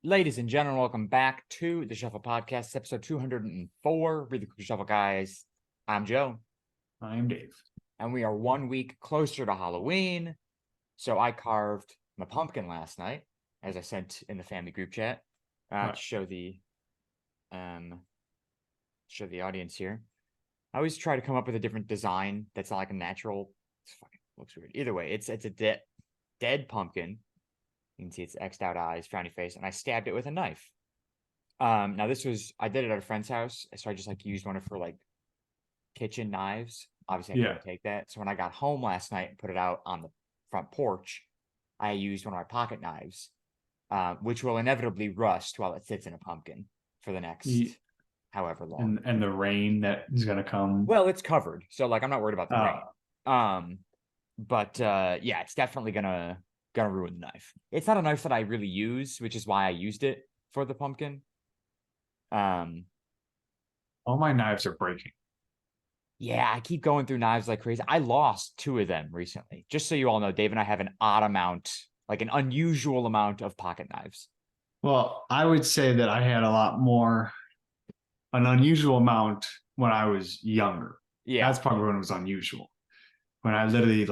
Ladies and gentlemen, welcome back to the Shuffle Podcast, episode 204. Read the Quick Shuffle, guys. I'm Joe. I'm Dave. And we are 1 week closer to Halloween. So I carved my pumpkin last night, as I sent in the family group chat, to show the audience here. I always try to come up with a different design that's not like a natural. It fucking looks weird. Either way, it's a dead pumpkin. You can see its X'd out eyes, frowny face, and I stabbed it with a knife. Now I did it at a friend's house, so I just used one for kitchen knives. Obviously, I couldn't take that. So when I got home last night and put it out on the front porch, I used one of my pocket knives, which will inevitably rust while it sits in a pumpkin for the next however long. And the rain that is gonna come. Well, it's covered, so I'm not worried about the rain. But yeah, it's definitely gonna ruin the knife. It's not a knife that I really use, which is why I used it for the pumpkin. All my knives are breaking. Yeah, I keep going through knives like crazy. I lost 2 of them recently. Just so you all know, Dave and I have an odd amount, an unusual amount of pocket knives. Well, I would say that I had an unusual amount when I was younger. Yeah. That's probably when it was unusual. When I literally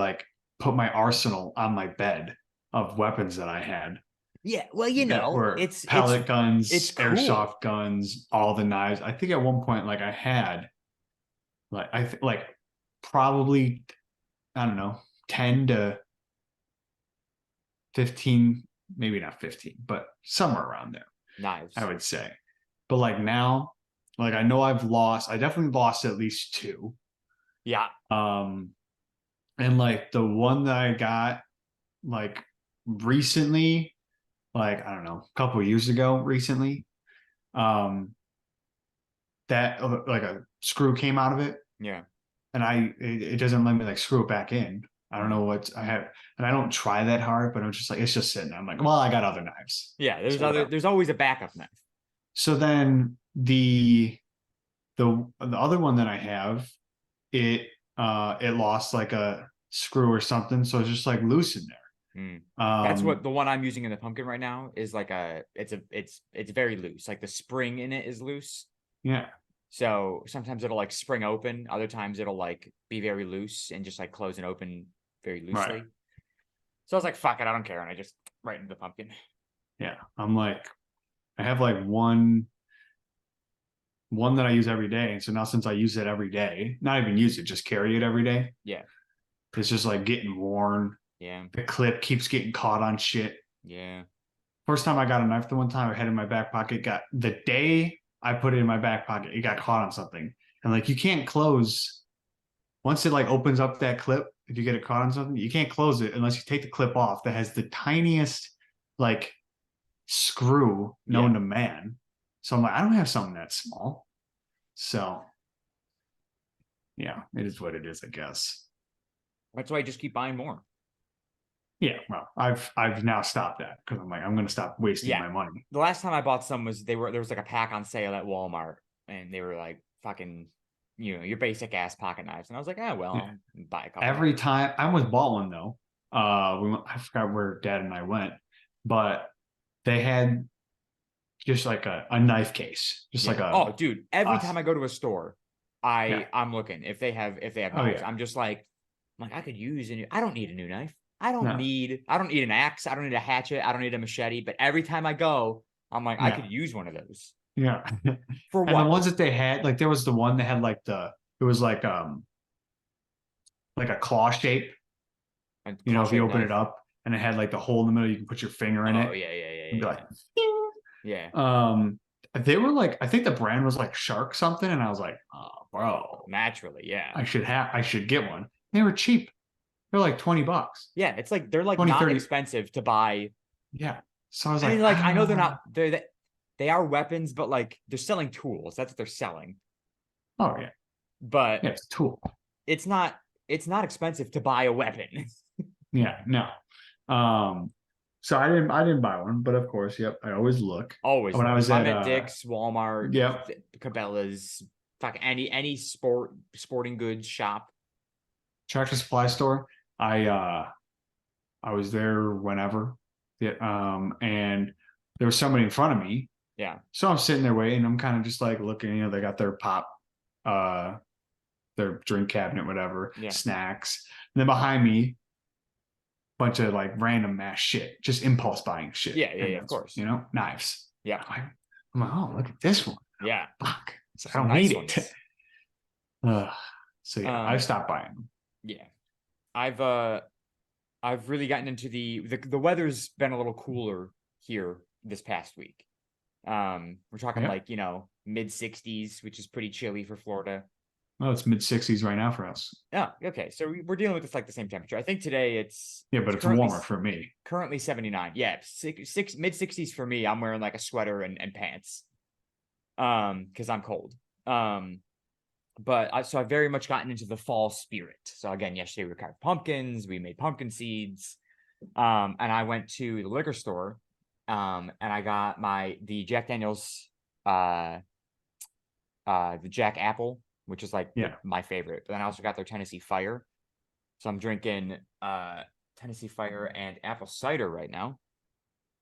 put my arsenal on my bed of weapons that I had. Yeah, well, it's pellet guns, it's airsoft cool. Guns, all the knives. I think at one point, I had, probably, I don't know, 10 to 15, maybe not 15, but somewhere around there. Knives, I would say. But now, I know I definitely lost at least 2. Yeah. And the one that I got recently, I don't know, a couple of years ago recently, that a screw came out of it. Yeah. And it doesn't let me screw it back in. I don't know what I have, and I don't try that hard, but I'm just it's just sitting there. I'm well, I got other knives. Yeah, there's always a backup knife. So then the other one that I have, it lost a screw or something, so it's just loose in there. That's what the one I'm using in the pumpkin right now is it's very loose. The spring in it is loose. Yeah. So sometimes it'll spring open, other times it'll be very loose and just close and open very loosely. Right. So I was fuck it, I don't care, and I just right into the pumpkin. Yeah, I'm I have one that I use every day, and so now since I use it every day, not even use it, just carry it every day. Yeah, it's just getting worn. Yeah, the clip keeps getting caught on shit. Yeah. First time I got a knife, the one time I had it in my back pocket, the day I put it in my back pocket, it got caught on something, and you can't close once it opens up that clip. If you get it caught on something, you can't close it unless you take the clip off that has the tiniest screw known to man. So I'm I don't have something that small. So yeah, it is what it is, I guess. That's why I just keep buying more. Yeah, well, I've now stopped that because I'm going to stop wasting my money. The last time I bought some there was a pack on sale at Walmart, and they were fucking, your basic ass pocket knives, and I was I'll buy a couple. Every time I almost bought one though. I forgot where Dad and I went, but they had just a knife case, just dude. Every time I go to a store, I'm looking if they have knives. I'm just I could use I don't need a new knife. I don't need an axe. I don't need a hatchet. I don't need a machete. But every time I go, I'm I could use one of those. Yeah. For what? And the ones that they had, there was the one that had it was like a claw shape. If you open it up and it had the hole in the middle, you can put your finger in it. Oh yeah. They were I think the brand was Shark something, and I was oh bro. Naturally, yeah. I should get one. They were cheap. They're $20. Yeah, it's they're 20, not 30. Expensive to buy. Yeah. So I was I know they're not they are weapons, but they're selling tools. That's what they're selling. Oh yeah. But yeah, it's a tool. It's not expensive to buy a weapon. Yeah, no. So I didn't buy one, but of course, yep, I always look. Always. When I was at Dick's, Walmart, yep, Cabela's, any sporting goods shop, Tractor Supply store. I was there whenever. Yeah, and there was somebody in front of me. Yeah. So I'm sitting there waiting. I'm kind of just like looking, they got their pop, their drink cabinet, whatever, Yeah. snacks. And then behind me, bunch of like random ass shit, just impulse buying shit. Yeah. Yeah. And Yeah, of that's, course. knives. Yeah. I'm like, oh, look at this one. Yeah. Fuck. So I Some don't nice need it. ones. So yeah, I've Um, stopped buying them. yeah. I've really gotten into the weather's been a little cooler here this past week. We're talking Yeah. like, mid 60s, which is pretty chilly for Florida. Well, it's mid 60s right now for us. Yeah, okay. So we're dealing with this like the same temperature. I think today Yeah, but it's warmer for me. Currently 79. Yeah, mid 60s for me. I'm wearing like a sweater and pants. Because I'm cold. But I've very much gotten into the fall spirit. So again, yesterday we carved pumpkins, we made pumpkin seeds. And I went to the liquor store, and I got the Jack Daniels, the Jack Apple, which is like Yeah. my favorite. But then I also got their Tennessee Fire. So I'm drinking Tennessee Fire and apple cider right now,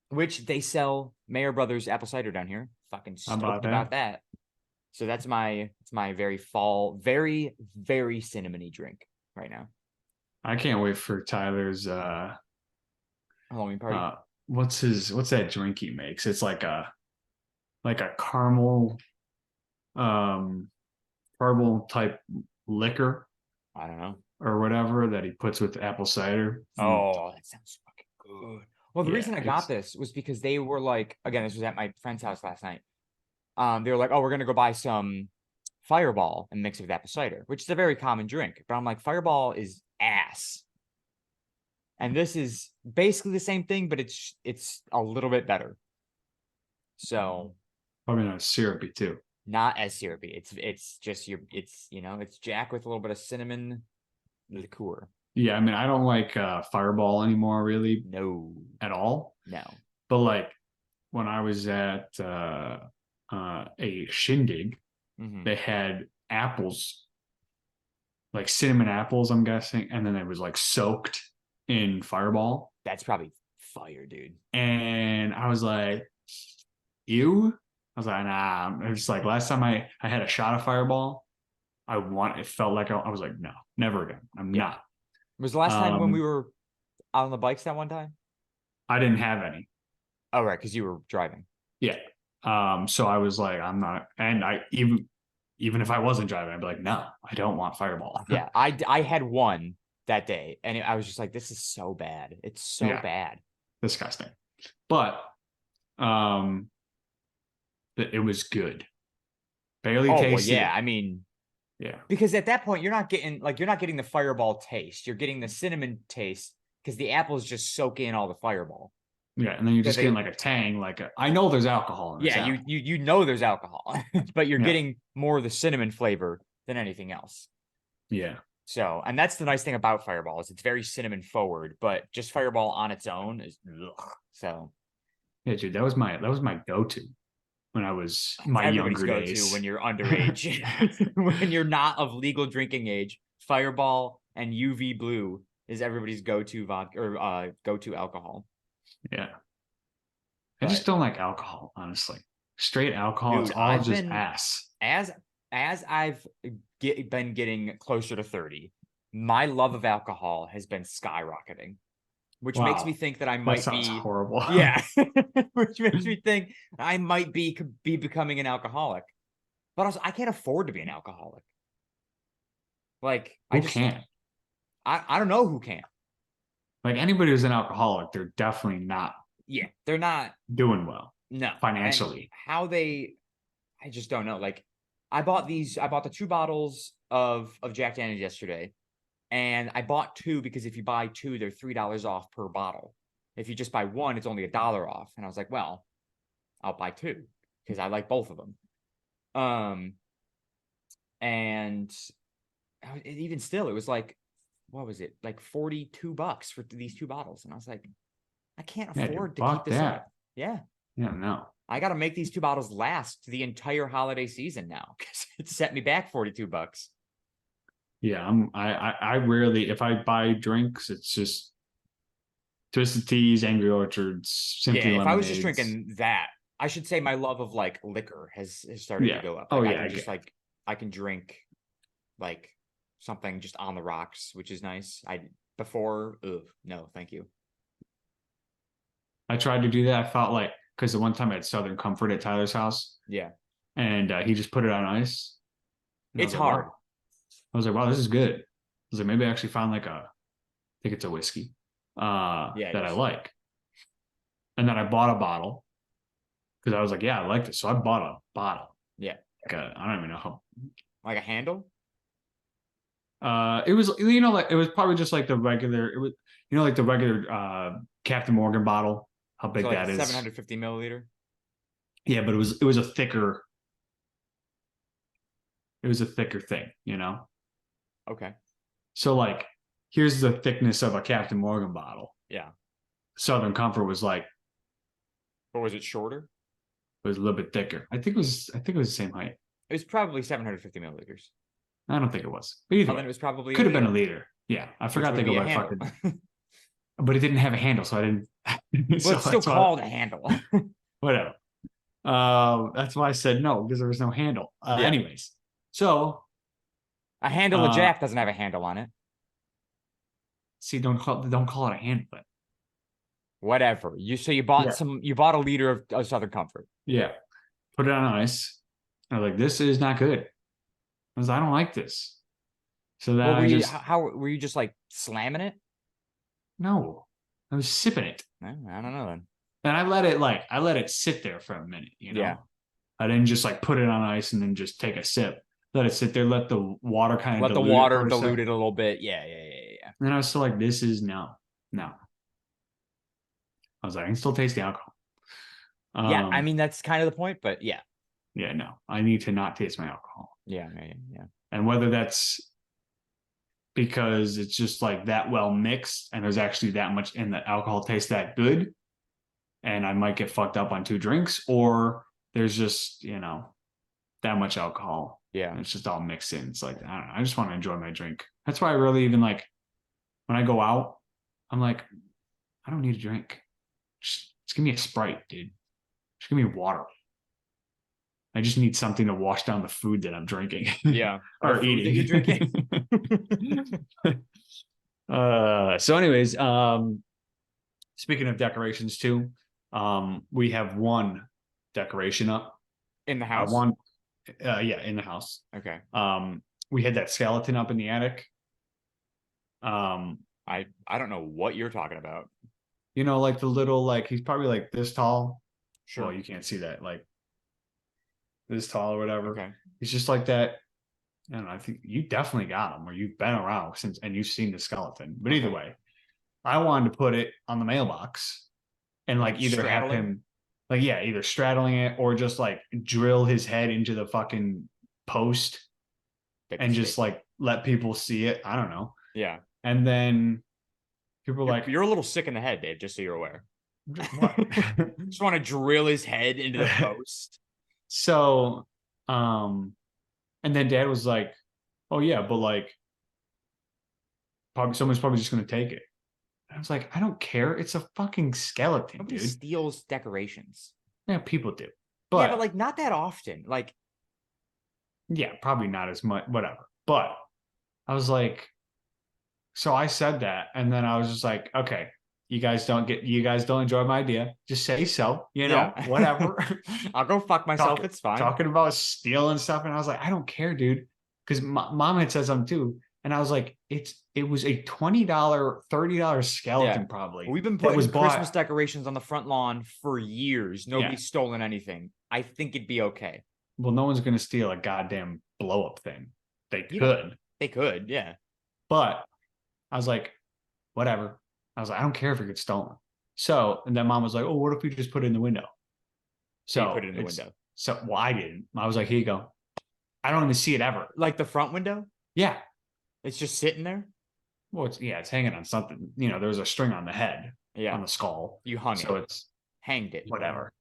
which they sell Mayer Brothers apple cider down here. Fucking How stoked about that. So it's my very fall, very, very cinnamony drink right now. I can't wait for Tyler's Halloween party. what's that drink he makes? It's like a caramel caramel type liquor I don't know. or whatever that he puts with apple cider. Oh, that sounds fucking good. Well, the Yeah, reason I got this was because they were like, again, this was at my friend's house last night. They were like, oh, we're gonna go buy some Fireball and mix it with apple cider, which is a very common drink. But I'm like, Fireball is ass. And this is basically the same thing, but it's a little bit better. So probably not syrupy too. not as syrupy. It's just it's Jack with a little bit of cinnamon liqueur. Yeah, I mean, I don't like Fireball anymore, really, No, at all. no. But like when I was at a shindig, they had apples, like cinnamon apples, I'm guessing, and then it was like soaked in Fireball. That's probably fire, dude. And I was like, ew. I was like, nah. It was like last time I had a shot of Fireball, it felt like I was like, no, never again. I'm not. Was the last time when we were out on the bikes that one time? I didn't have any. Oh, right, because you were driving. Yeah. So I was like, I'm not, and I even if I wasn't driving, I'd be like, no, I don't want Fireball. Yeah, I had one that day, and I was just like, this is so bad. It's so bad. Disgusting. But it was good. Barely tasted. Well, yeah. I mean, yeah. Because at that point, you're not getting the Fireball taste. You're getting the cinnamon taste because the apples just soak in all the Fireball. Yeah, and then you're just getting like a tang. I know there's alcohol in this. Yeah, you know there's alcohol, but you're getting more of the cinnamon flavor than anything else. Yeah. So, and that's the nice thing about Fireball is it's very cinnamon forward, but just Fireball on its own is so. Yeah, dude, that was my go-to when I was my younger days. When you're underage, when you're not of legal drinking age, Fireball and UV Blue is everybody's go-to vodka or go-to alcohol. Yeah. I just don't like alcohol, honestly. Straight alcohol, dude, it's all just ass. As I've been getting closer to 30, my love of alcohol has been skyrocketing, which makes me think that I might be horrible. Yeah, which makes me think I might be becoming an alcoholic. But also, I can't afford to be an alcoholic. Like, who can't? I don't know who can. Like anybody who's an alcoholic, they're definitely not. Yeah, they're not doing well. No, financially. I just don't know. Like, I bought the 2 bottles of Jack Daniels yesterday, and I bought 2 because if you buy 2, they're $3 off per bottle. If you just buy 1, it's only $1 off. And I was like, well, I'll buy 2 because I like both of them. And even still, it was like, what was it? Like $42 for these 2 bottles. And I was like, I can't afford to keep this up. Yeah. Yeah, no. I got to make these 2 bottles last the entire holiday season now because it set me back $42. Yeah, I rarely, if I buy drinks, it's just Twisted Teas, Angry Orchards, Yeah, Simply if I was just Lemonades. drinking that, I should say my love of like liquor has started to Yeah. go up. Oh Like I yeah, can I just get. like I can drink like something just on the rocks, which is nice. I before, ugh, no, thank you. I tried to do that. I felt like because the one time I had Southern Comfort at Tyler's house, Yeah, and he just put it on ice, and I it's was like, wow. hard. I was like, wow, this is good. I was like, maybe I actually found like I think it's a whiskey, Yeah, it that I is. like. And then I bought a bottle because I was like, yeah, I like this. So I bought a bottle. Yeah, Like I don't even know how. like a handle. It was like it was probably just like the regular. It was like the regular Captain Morgan bottle. How So big like a that is? 750 milliliter. Yeah, but it was a thicker. It was a thicker thing, Okay. So like, here's the thickness of a Captain Morgan bottle. Yeah. Southern Comfort was like Or was it shorter? it was a little bit thicker. I think it was the same height. It was probably 750 milliliters. I don't think it was. But either Oh, way, then it was probably a could have been a liter, liter. Yeah, I which forgot would they go be a by handle. fucking, but it didn't have a handle, so I didn't. Well, So it's still that's why called a handle. whatever. That's why I said no because there was no handle. Yeah. Anyways, so A handle of uh, Jack doesn't have a handle on it. see, don't call it a handle. But Whatever. yeah, You bought a liter of Southern Comfort. yeah, put it on ice. I was like, this is not good. I was, I don't like this. So then What were I you? just How were you just like slamming it? no, I was sipping it. I don't know then. And I let it sit there for a minute. Yeah. I didn't just like put it on ice and then just take a sip. Let it sit there, let the water kind of Let the dilute it water for a dilute second. it a little bit. Yeah. And then I was still like, this is no, no. I was like, I can still taste the alcohol. Yeah, I Um, mean that's kind of the point, but yeah. yeah, no, I need to not taste my alcohol. Yeah. And whether that's because it's just like that well mixed and there's actually that much and the alcohol tastes that good and I might get fucked up on two drinks, or there's just, that much alcohol. Yeah. And it's just all mixed in. It's like, I don't know. I just want to enjoy my drink. That's why I really even like when I go out, I'm like, I don't need a drink. Just give me a Sprite, dude. Just give me water. I just need something to wash down the food that I'm drinking Yeah. Or or food that you're drinking. eating. So anyways, speaking of decorations too, we have one decoration up. In the house. One, yeah, in the house. Okay. We had that skeleton up in the attic. I don't know what you're talking about. Like the little, like he's probably like this tall. Sure. Well, you can't see that, like this tall or whatever. Okay. He's just like that. I don't know. I think you definitely got him, or you've been around since, and you've seen the skeleton. But either Okay. way, I wanted to put it on the mailbox and like either have Straddling? him, like yeah, either straddling it or just like drill his head into the fucking post That'd and be just sick. like let people see it. I don't know. Yeah. And then people are like, You're a little sick in the head, Dave, just so you're aware. what? Just want to drill his head into the post. So, and then dad was like, oh yeah, but like probably someone's probably just gonna take it. And I was like, I don't care. It's a fucking skeleton, Nobody dude. steals decorations. Yeah, people do. Yeah, but like not that often. Like, yeah, probably not as much, whatever. But I was like, so I said that, and then I was just like, okay, you guys don't enjoy my idea. Just say so, yeah. whatever. I'll go fuck myself. talking, It's fine. talking about stealing stuff, and I was like, I don't care, dude, because mom had said something too, and I was like, it was a $20, $30 skeleton, Yeah. probably. We've been that putting was Christmas bought. decorations on the front lawn for years. Nobody's Yeah. stolen anything. I think it'd be okay. Well, no one's gonna steal a goddamn blow up thing. They You know, could, they could, yeah. but I was like, whatever. I was like, I don't care if it gets stolen. So, and then mom was like, oh, what if we just put it in the window? So you put it in the window. So, well, I didn't. I was like, here you go. I don't even see it ever. Like the front window? Yeah. It's just sitting there? Well, it's hanging on something. There's a string on the head, Yeah. on the skull. You hung So it. it's Hanged it. whatever.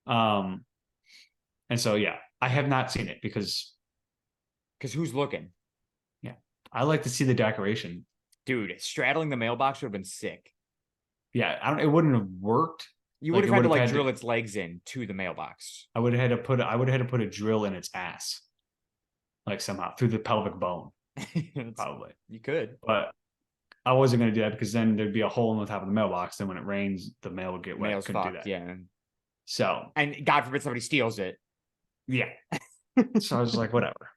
And so yeah, I have not seen it because who's looking? I like to see the decoration. Dude, straddling the mailbox would have been sick. Yeah, it wouldn't have worked. You Like would it have had would to have like had drill to, its legs in to the mailbox. I would have had to put a drill in its ass, like somehow through the pelvic bone, probably. You could. But I wasn't gonna do that because then there'd be a hole in the top of the mailbox. Then when it rains, the mail would get wet. Mail's Couldn't do fucked, that. yeah. So And God forbid somebody steals it. yeah. So I was like, whatever.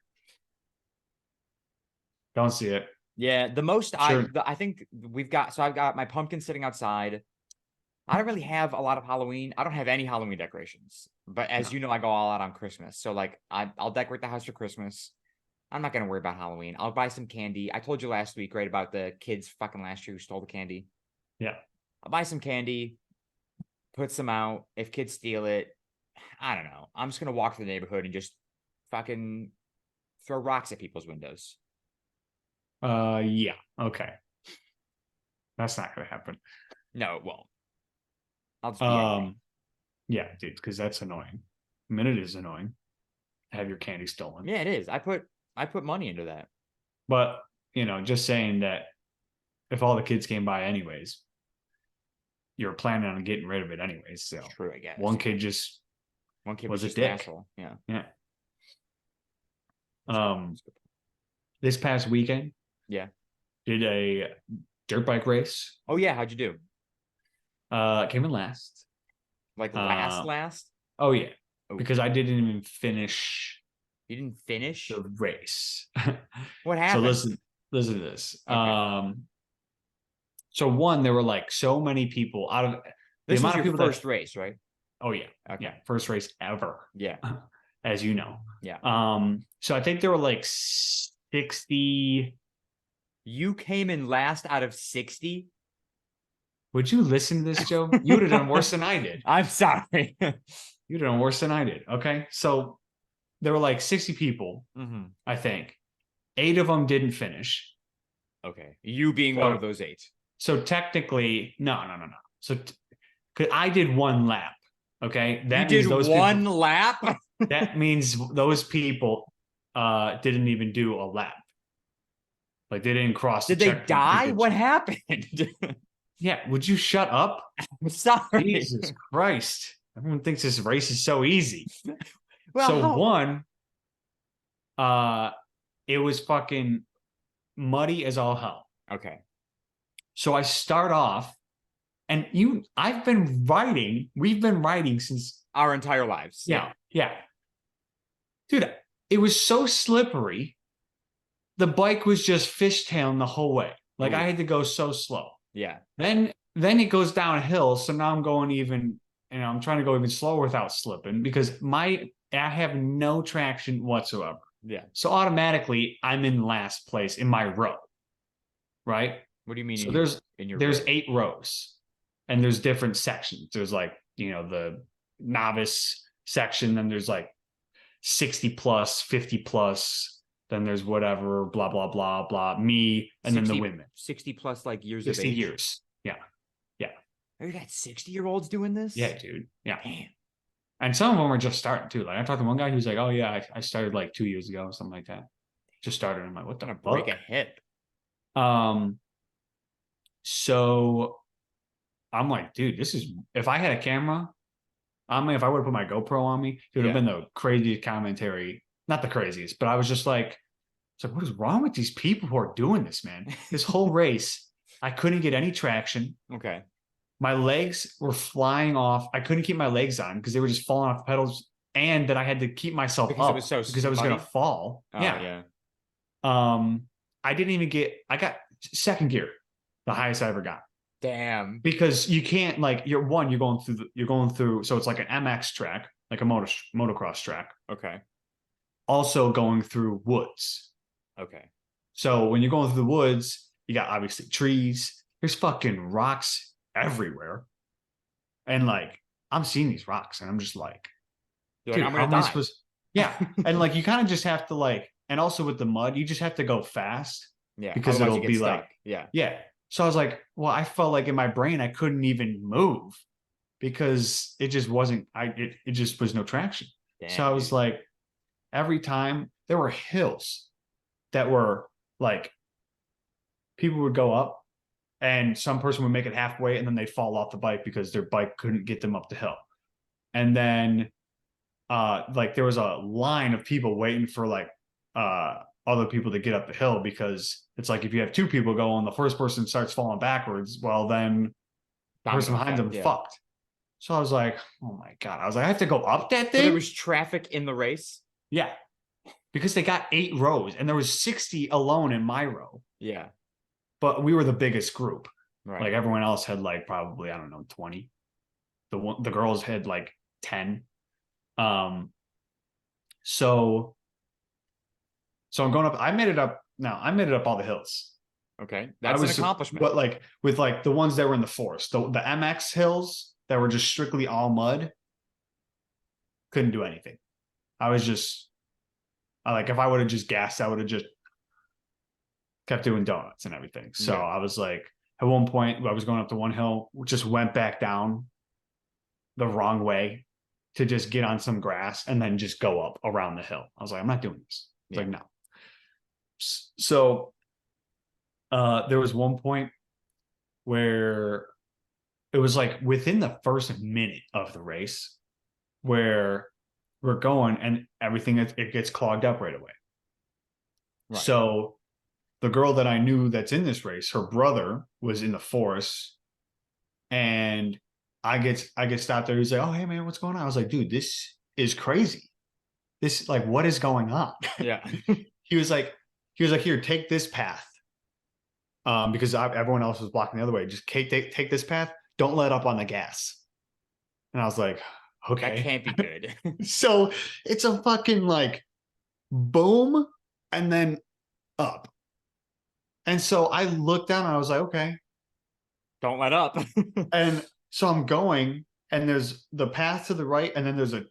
Don't see it. Yeah, the most Sure. I think we've got, so I've got my pumpkin sitting outside. I don't really have a lot of Halloween. I don't have any Halloween decorations. But as No. you know, I go all out on Christmas. So like I'll decorate the house for Christmas. I'm not gonna worry about Halloween. I'll buy some candy. I told you last week, right, about the kids fucking last year who stole the candy. Yeah. I'll buy some candy, put some out. If kids steal it, I don't know. I'm just gonna walk through the neighborhood and just fucking throw rocks at people's windows. Yeah. Okay. That's not gonna happen. No, it won't. I'll just be aggro. Um, yeah, dude, because that's annoying. I mean, it is annoying to have your candy stolen. Yeah, it is. I put money into that. But just saying that if all the kids came by anyways, you're planning on getting rid of it anyways. So True, I guess. one kid just One kid was was a just an dick. asshole. Yeah. Yeah. That's good. This past weekend, Yeah. did a dirt bike race. Oh yeah, how'd you do? Came in last. Like Uh, last? Oh yeah, Oh, because I didn't even finish you didn't finish? the race. What So happened? listen to this. Okay. So one, there were like so many people out of the This was amount of your people first that. race, right? Oh yeah, Okay. yeah, first race ever, Yeah. as you know. Yeah. So I think there were like 60. You came in last out of 60? Would you listen to this, Joe? You would have done worse than I did. I'm sorry. You'd have done worse than I did. Okay, so there were like 60 people, Mhm. I think. 8 of them didn't finish. Okay. You being one of those 8. So technically, no. So, cause I did 1 lap. Okay, You that did means those one people. lap? That means those people didn't even do a lap. Like they didn't cross the Did they checkpoint. die? What happened? Yeah, would you shut up? I'm sorry. Jesus Christ! Everyone thinks this race is so easy. Well, So one, it was fucking muddy as all hell. Okay. So I start off, and we've been riding since Our entire lives. yeah. Dude, it was so slippery. The bike was just fishtailing the whole way. Like I Ooh. had to go so slow. Yeah. Then it goes downhill. So now I'm going even, I'm trying to go even slower without slipping because I have no traction whatsoever. Yeah. So automatically I'm in last place in my row. Right? What do you mean So in your there's row? 8 rows and there's different sections. There's like, the novice section, then there's like 60 plus, 50 plus, then there's whatever, blah, blah, blah, blah, me, and 60, then the women. 60 plus like years 60 of age. years. Yeah. Oh, you got 60-year-olds doing this? Yeah, dude. Yeah. Damn. And some of them are just starting too. Like I talked to one guy who's like, oh yeah, I started like 2 years ago, something like that. Just started. I'm like, what the Gonna fuck? break a hip. So I'm like, dude, if I had a camera on me, if I would have put my GoPro on me, it would have been the craziest commentary. Not the craziest, but I was just like, it's like, what is wrong with these people who are doing this, man? This whole race, I couldn't get any traction. Okay. My legs were flying off. I couldn't keep my legs on because they were just falling off the pedals, and that I had to keep myself Because up it was so because I was gonna muddy? fall. Oh, Yeah. yeah. I didn't even I got second gear, the highest I ever got. Damn. Because you can't like you're going through so it's like an MX track, like a motocross track, Okay. also going through woods. Okay. So when you're going through the woods, you got obviously trees, there's fucking rocks everywhere. And like I'm seeing these rocks and I'm just like, You're dude, like, I'm how gonna am I die. supposed yeah. And like you kind of just have to like, and also with the mud, you just have to go fast Yeah. because Otherwise it'll you get be stuck. like, Yeah. yeah. So I was like, well, I felt like in my brain I couldn't even move because it just wasn't it just was no traction. Damn, so I was dude. like, every time there were hills that were like people would go up and some person would make it halfway and then they'd fall off the bike because their bike couldn't get them up the hill. And then like there was a line of people waiting for like other people to get up the hill, because it's like if you have two people going, the first person starts falling backwards, well then the person Domino behind them effect, yeah. fucked. So I was like, oh my God. I was like, I have to go up that So thing? there was traffic in the race. Yeah. Because they got 8 rows and there was 60 alone in my row. Yeah. But we were the biggest group. Right. Like everyone else had like probably, I don't know, 20. The girls had like 10. So I'm going up. I made it up. Now I made it up all the hills. Okay. I That's an was, accomplishment. but like with like the ones that were in the forest, the MX hills that were just strictly all mud, couldn't do anything. I was just like, if I would have just gassed, I would have just kept doing donuts and everything. So Yeah. I was like, at one point, I was going up to one hill, just went back down the wrong way to just get on some grass and then just go up around the hill. I was like, I'm not doing this. It's like, no. So there was one point where it was like within the first minute of the race where we're going and everything, it gets clogged up right away. Right. So the girl that I knew that's in this race, her brother was in the forest, and I get stopped there. He's like, oh, hey man, what's going on? I was like, dude, this is crazy. This, like, what is going on? Yeah. he was like, here, take this path. Because everyone else was blocking the other way. Just take this path. Don't let up on the gas. And I was like, okay. That can't be good. So it's a fucking like boom and then up. And so I looked down and I was like, okay. Don't let up. And so I'm going, and there's the path to the right, and then there's a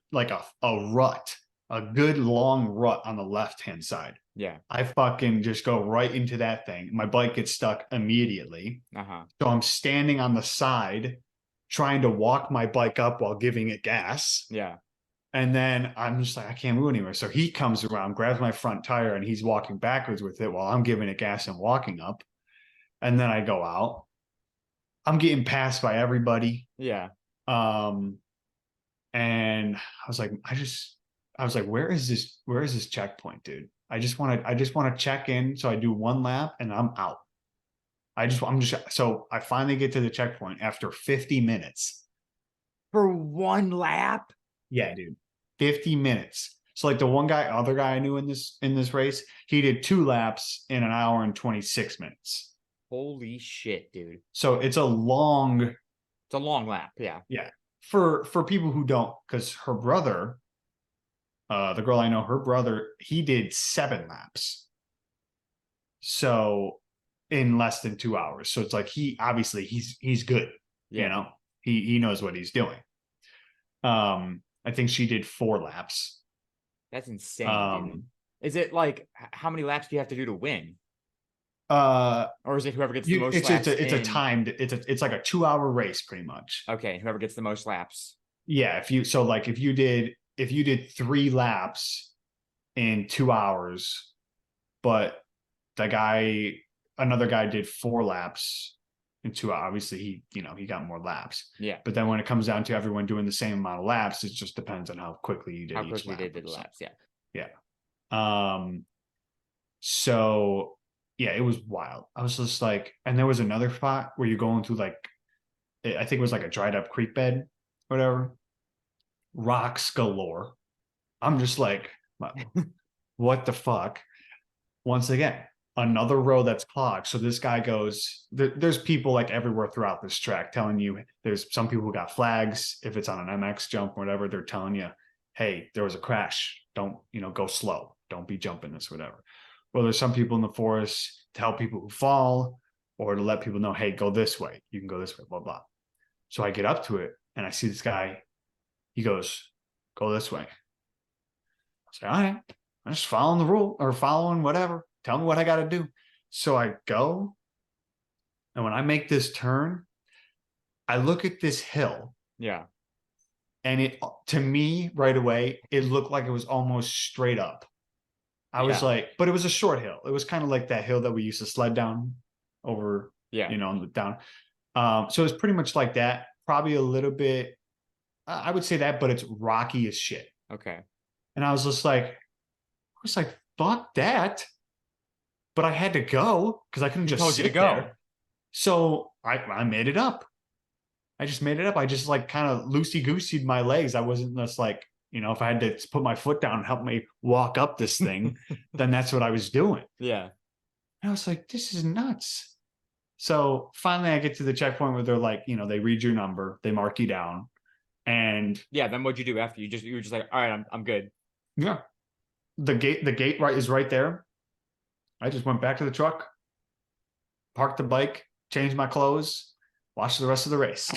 rut, a good long rut on the left-hand side. Yeah. I fucking just go right into that thing. My bike gets stuck immediately. So I'm standing on the side trying to walk my bike up while giving it gas. Yeah. And then I'm just like, I can't move anywhere. So he comes around, grabs my front tire, and he's walking backwards with it while I'm giving it gas and walking up. And then I go out. I'm getting passed by everybody. Yeah. And I was like, where is this checkpoint, dude? I just want to check in. So I do one lap and I'm out. So I finally get to the checkpoint after 50 minutes. For one lap? Yeah, dude. 50 minutes. So like the other guy I knew in this race, he did 2 laps in an hour and 26 minutes. Holy shit, dude. So it's a long lap. Yeah. Yeah. For people who don't, because her brother, the girl I know, her brother, he did 7 laps. So in less than 2 hours. So it's like he's good. Yeah. You know, he knows what he's doing. I think she did 4 laps. That's insane, dude. Is it like, how many laps do you have to do to win? Or is it whoever gets the most laps? It's a timed, it's like a 2-hour race pretty much. Okay, whoever gets the most laps. Yeah, if you did 3 laps in 2 hours, but another guy did 4 laps in 2 hours. Obviously he got more laps. Yeah. But then when it comes down to everyone doing the same amount of laps, it just depends on how quickly you did each lap. They did the laps, yeah. Yeah. So yeah, it was wild. I was just like, and there was another spot where you're going through like, I think it was like a dried up creek bed, whatever. Rocks galore. I'm just like, what the fuck? Once again, another road that's clogged. So this guy goes, there's people like everywhere throughout this track telling you, there's some people who got flags. If it's on an MX jump or whatever, they're telling you, hey, there was a crash. Don't, go slow. Don't be jumping this, whatever. Well, there's some people in the forest to help people who fall, or to let people know, hey, go this way. You can go this way, blah, blah. So I get up to it and I see this guy. He goes, go this way. I say, all right, I'm just following the rule or following whatever. Tell me what I got to do. So I go. And when I make this turn, I look at this hill. Yeah. And it, to me, right away, it looked like it was almost straight up. I was like, but it was a short hill. It was kind of like that hill that we used to sled down over Yeah. Down. So it's pretty much like that. Probably a little bit. I would say that, but it's rocky as shit. Okay. And I was like, fuck that. But I had to go because I couldn't Who just told you to sit go? there. So I made it up. I just made it up. I just like kind of loosey gooseyed my legs. I wasn't just like, if I had to put my foot down and help me walk up this thing, then that's what I was doing. Yeah. And I was like, this is nuts. So finally I get to the checkpoint where they're like, they read your number, they mark you down. And Yeah. Then what'd you do after? You were just like, all right, I'm good. yeah, the gate is right there. I just went back to the truck, parked the bike, changed my clothes, watched the rest of the race.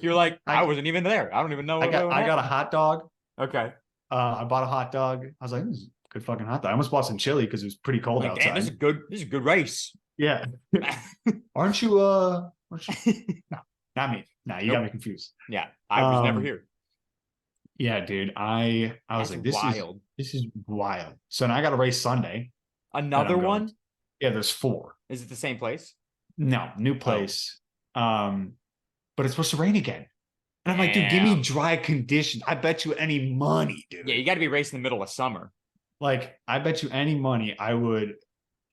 You're like, I I wasn't even there. I don't even know I what got I got a happened. hot dog. Okay. I bought a hot dog. I was like, this is a good fucking hot dog. I almost bought some chili because it was pretty cold Like, damn, outside. this is a good race. Yeah. Aren't you no, not me. Nah, you got Nope. me confused. Yeah. I was never here. Yeah, dude. I was That's like, wild. this is wild. So now I got a race Sunday that Another I'm going one? to. Yeah, there's 4. Is it the same place? No, new place. But it's supposed to rain again. And I'm like, dude, give me Damn. dry conditions. I bet you any money, dude. Yeah, you got to be racing in the middle of summer. Like, I bet you any money I would.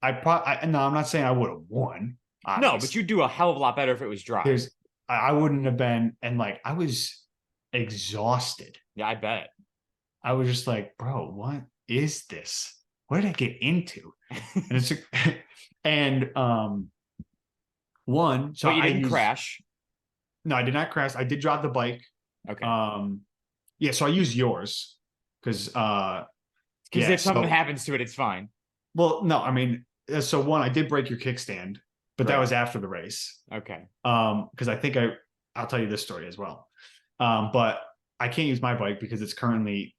No, I'm not saying I would have won. No, but Obviously. you'd do a hell of a lot better if it was dry. I wouldn't have been, and like I was exhausted. Yeah, I bet. I was just like, bro, what is this? What did I get into? And it's and one, so But you I didn't used crash. no, I did not crash. I did drop the bike. Okay. Yeah, so I used yours because Because yeah, if something so happens to it, it's fine. well, no, I mean, so one, I did break your kickstand, but that Right. was after the race. Okay. Because I think I'll tell you this story as well. But I can't use my bike because it's currently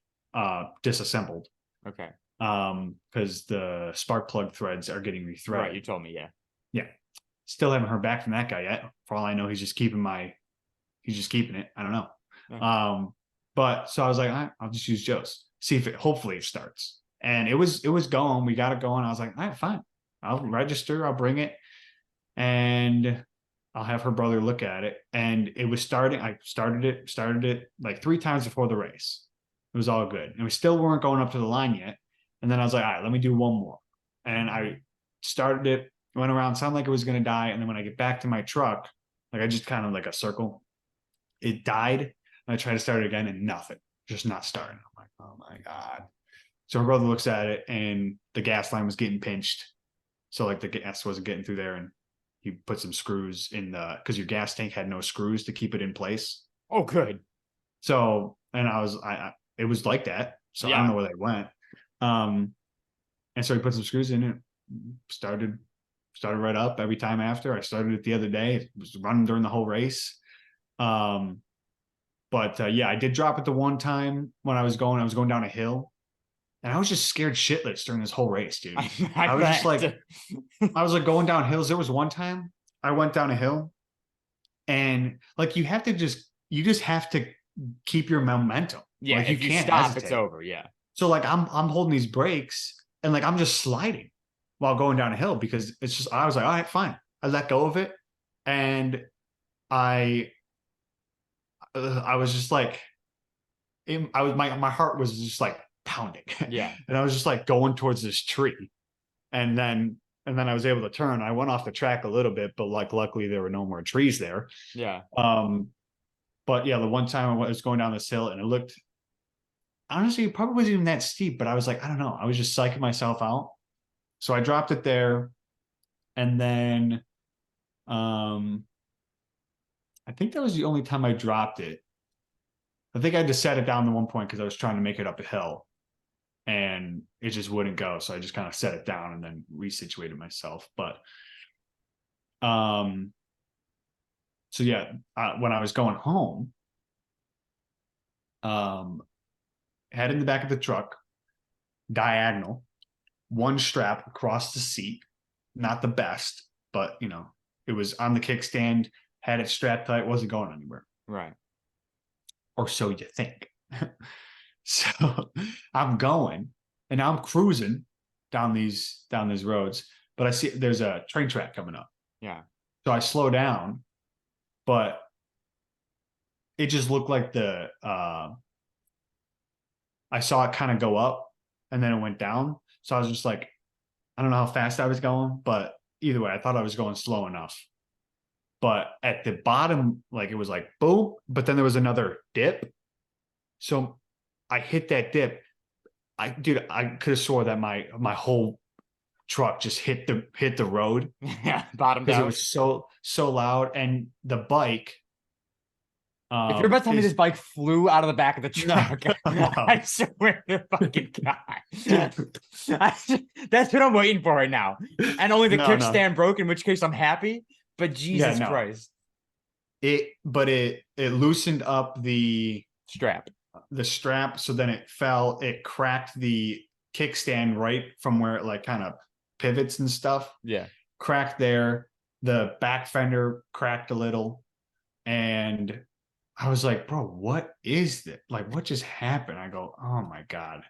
disassembled. Okay. Because the spark plug threads are getting rethreaded. Right. You told me. Yeah. Yeah. Still haven't heard back from that guy yet. For all I know, he's just keeping it. I don't know. Okay. But so I was like, all right, I'll just use Joe's. See if hopefully it starts. And it was going. We got it going. I was like, all right, fine. I'll register. I'll bring it. And I'll have her brother look at it. And it was starting. I started it like 3 times before the race. It was all good. And we still weren't going up to the line yet. And then I was like, all right, let me do one more. And I started it, went around, sounded like it was going to die. And then when I get back to my truck, like I just kind of like a circle, it died. And I tried to start it again and nothing, just not starting. I'm like, oh my God. So her brother looks at it and the gas line was getting pinched. So like the gas wasn't getting through there. And he put some screws in because your gas tank had no screws to keep it in place. Oh, good. So, and it was like that. So I don't know where they went. And so he put some screws in it, started right up every time after. I started it the other day. It was running during the whole race. But yeah, I did drop it the one time when I was going down a hill. And I was just scared shitless during this whole race, dude. I was just like, I was like going down hills. There was one time I went down a hill and like you just have to keep your momentum. Yeah. Like If you can't stop, hesitate. it's over. Yeah. So like I'm holding these brakes and like I'm just sliding while going down a hill because it's just I was like, all right, fine. I let go of it and I was just like my heart was just like pounding. Yeah. And I was just like going towards this tree. And then I was able to turn. I went off the track a little bit, but like luckily there were no more trees there. Yeah. But yeah, the one time I was going down this hill and it looked honestly, it probably wasn't even that steep, but I was like, I don't know. I was just psyching myself out. So I dropped it there. And then I think that was the only time I dropped it. I think I had to set it down to one point because I was trying to make it up a hill and it just wouldn't go. So I just kind of set it down and then resituated myself. But so yeah, when I was going home, head in the back of the truck, diagonal, one strap across the seat, not the best, but it was on the kickstand, had it strapped tight, wasn't going anywhere. Right. Or so you think. So I'm going and I'm cruising down these roads. but I see there's a train track coming up. Yeah. So I slow down, but it just looked like I saw it kind of go up and then it went down. So I was just like, I don't know how fast I was going, but either way, I thought I was going slow enough. But at the bottom, like it was like boom, but then there was another dip. So I hit that dip. I could have swore that my whole truck just hit the road Yeah. Bottomed because it out. was so loud. And the bike If you're about to tell me this is bike flew out of the back of the no, truck, no. I swear to fucking God. That's what I'm waiting for right now. And only the No. kickstand broke, in which case I'm happy. But Yeah, Jesus no. Christ. It loosened up Strap. the strap, so then it cracked the kickstand right from where it like kind of pivots and stuff. Yeah. Cracked there. The back fender cracked a little. And I was like, bro, what is this? Like, what just happened? I go, oh my God.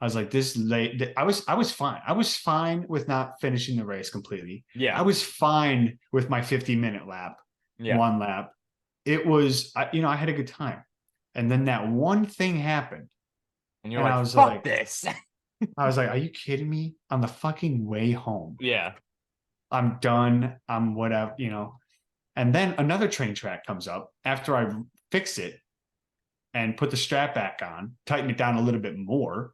I was like, this late. I was fine. I was fine with not finishing the race completely. Yeah. I was fine with my 50-minute lap, Yeah. one lap. It was, I had a good time. And then that one thing happened. And you're And like, I was fuck like, this. are you kidding me? On the fucking way home. Yeah. I'm done. I'm whatever, And then another train track comes up after I fix it and put the strap back on, tighten it down a little bit more.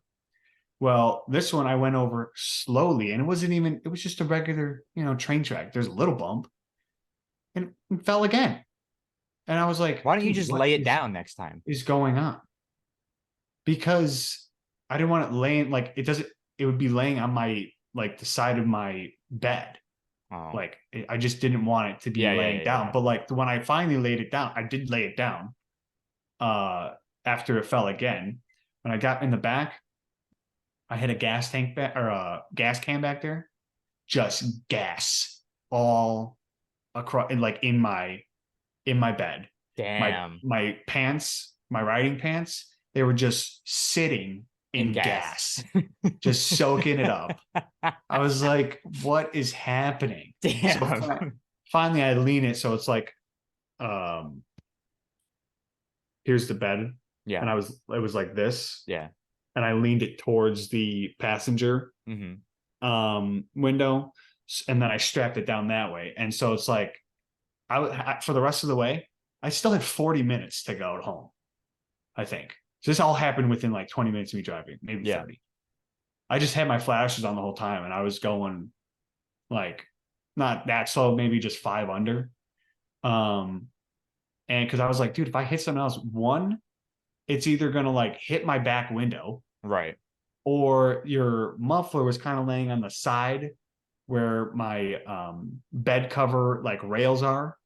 Well, this one I went over slowly and it was just a regular, train track. There's a little bump and it fell again. And I was like, Why don't you dude, just what lay it down next time? is going on? Because I didn't want it laying like it would be laying on my, like the side of my bed. Oh. Like I just didn't want it to be laying down. Yeah. But like when I finally laid it down, I did lay it down after it fell again. When I got in the back, I had a gas tank back or a gas can back there, just gas all across and like in my bed. Damn. My pants, my riding pants, they were just sitting In in gas. just soaking it up. I was like, what is happening? Damn. So finally I lean it so it's like here's the bed. Yeah. And it was like this. Yeah. And I leaned it towards the passenger window. And then I strapped it down that way. And so it's like, for the rest of the way, I still had 40 minutes to go home, I think. So this all happened within like 20 minutes of me driving, maybe 30. I just had my flashes on the whole time and I was going like not that slow, maybe just 5 under. And because I was like, dude, if I hit something else, one, it's either gonna like hit my back window, right, or your muffler was kind of laying on the side where my bed cover like rails are,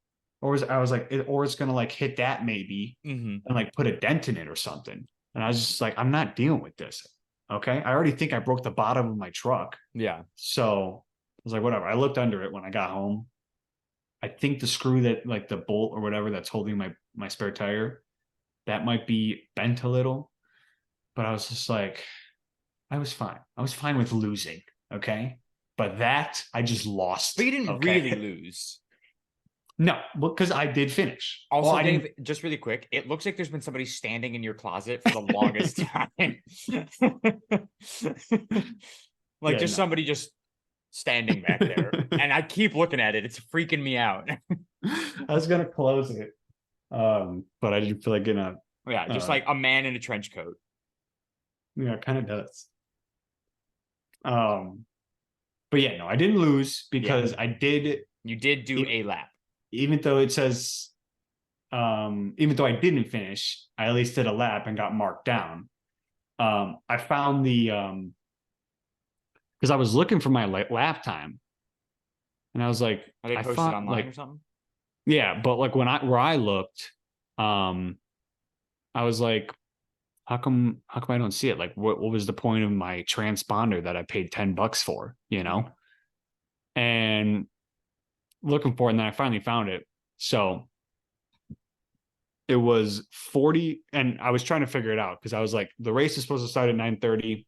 or I was like, or it's gonna like hit that maybe and like put a dent in it or something. And I was just like, I'm not dealing with this. Okay, I already think I broke the bottom of my truck. Yeah. So I was like, whatever. I looked under it when I got home. I think the screw that like the bolt or whatever that's holding my spare tire, that might be bent a little. But I was just like, I was fine. I was fine with losing. Okay. But that I just lost. But you didn't really lose. No, because I did finish. Also, well, Dave, just really quick, it looks like there's been somebody standing in your closet for the longest time. Like Yeah, somebody just standing back there. And I keep looking at it. It's freaking me out. I was gonna close it. But I didn't feel like getting out. Yeah, just like a man in a trench coat. Yeah, it kind of does. But yeah, no, I didn't lose because I did. You did do a lap. Even though it says, even though I didn't finish, I at least did a lap and got marked down. I found because I was looking for my lap time, and I was like, Are they I posted thought, online like, or something? yeah, but like where I looked, I was like, how come I don't see it? Like, what was the point of my transponder that I paid $10 for? And looking for it, and then I finally found it. So it was 40, and I was trying to figure it out because I was like, the race is supposed to start at 9:30.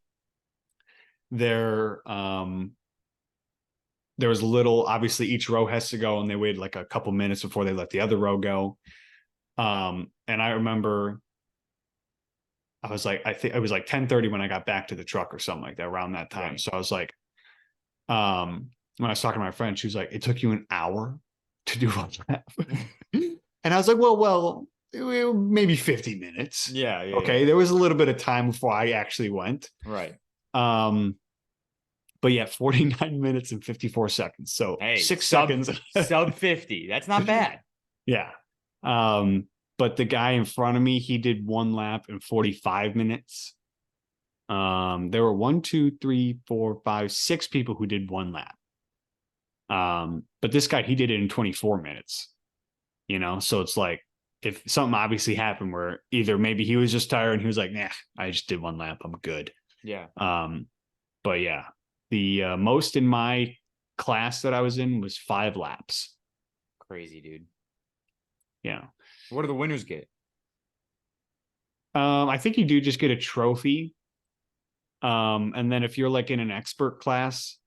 They're there was little, obviously each row has to go, and they waited like a couple minutes before they let the other row go. And I remember I was like, I think it was like 10:30 when I got back to the truck or something like that, around that time. Right. So I was like, when I was talking to my friend, she was like, it took you an hour to do one lap. And I was like, well, maybe 50 minutes. Yeah, yeah, Okay. yeah. There was a little bit of time before I actually went. Right. Um, but yeah, 49 minutes and 54 seconds. So Hey, 6 seconds. sub 50. That's not bad. Yeah. But the guy in front of me, he did one lap in 45 minutes. There were 1, 2, 3, 4, 5, 6 people who did one lap. But this guy, he did it in 24 minutes. So it's like, if something obviously happened where either maybe he was just tired and he was like, nah, I just did one lap, I'm good. Yeah. But yeah, the most in my class that I was in was 5 laps. Crazy, dude. Yeah. What do the winners get? I think you do just get a trophy. And then if you're like in an expert class,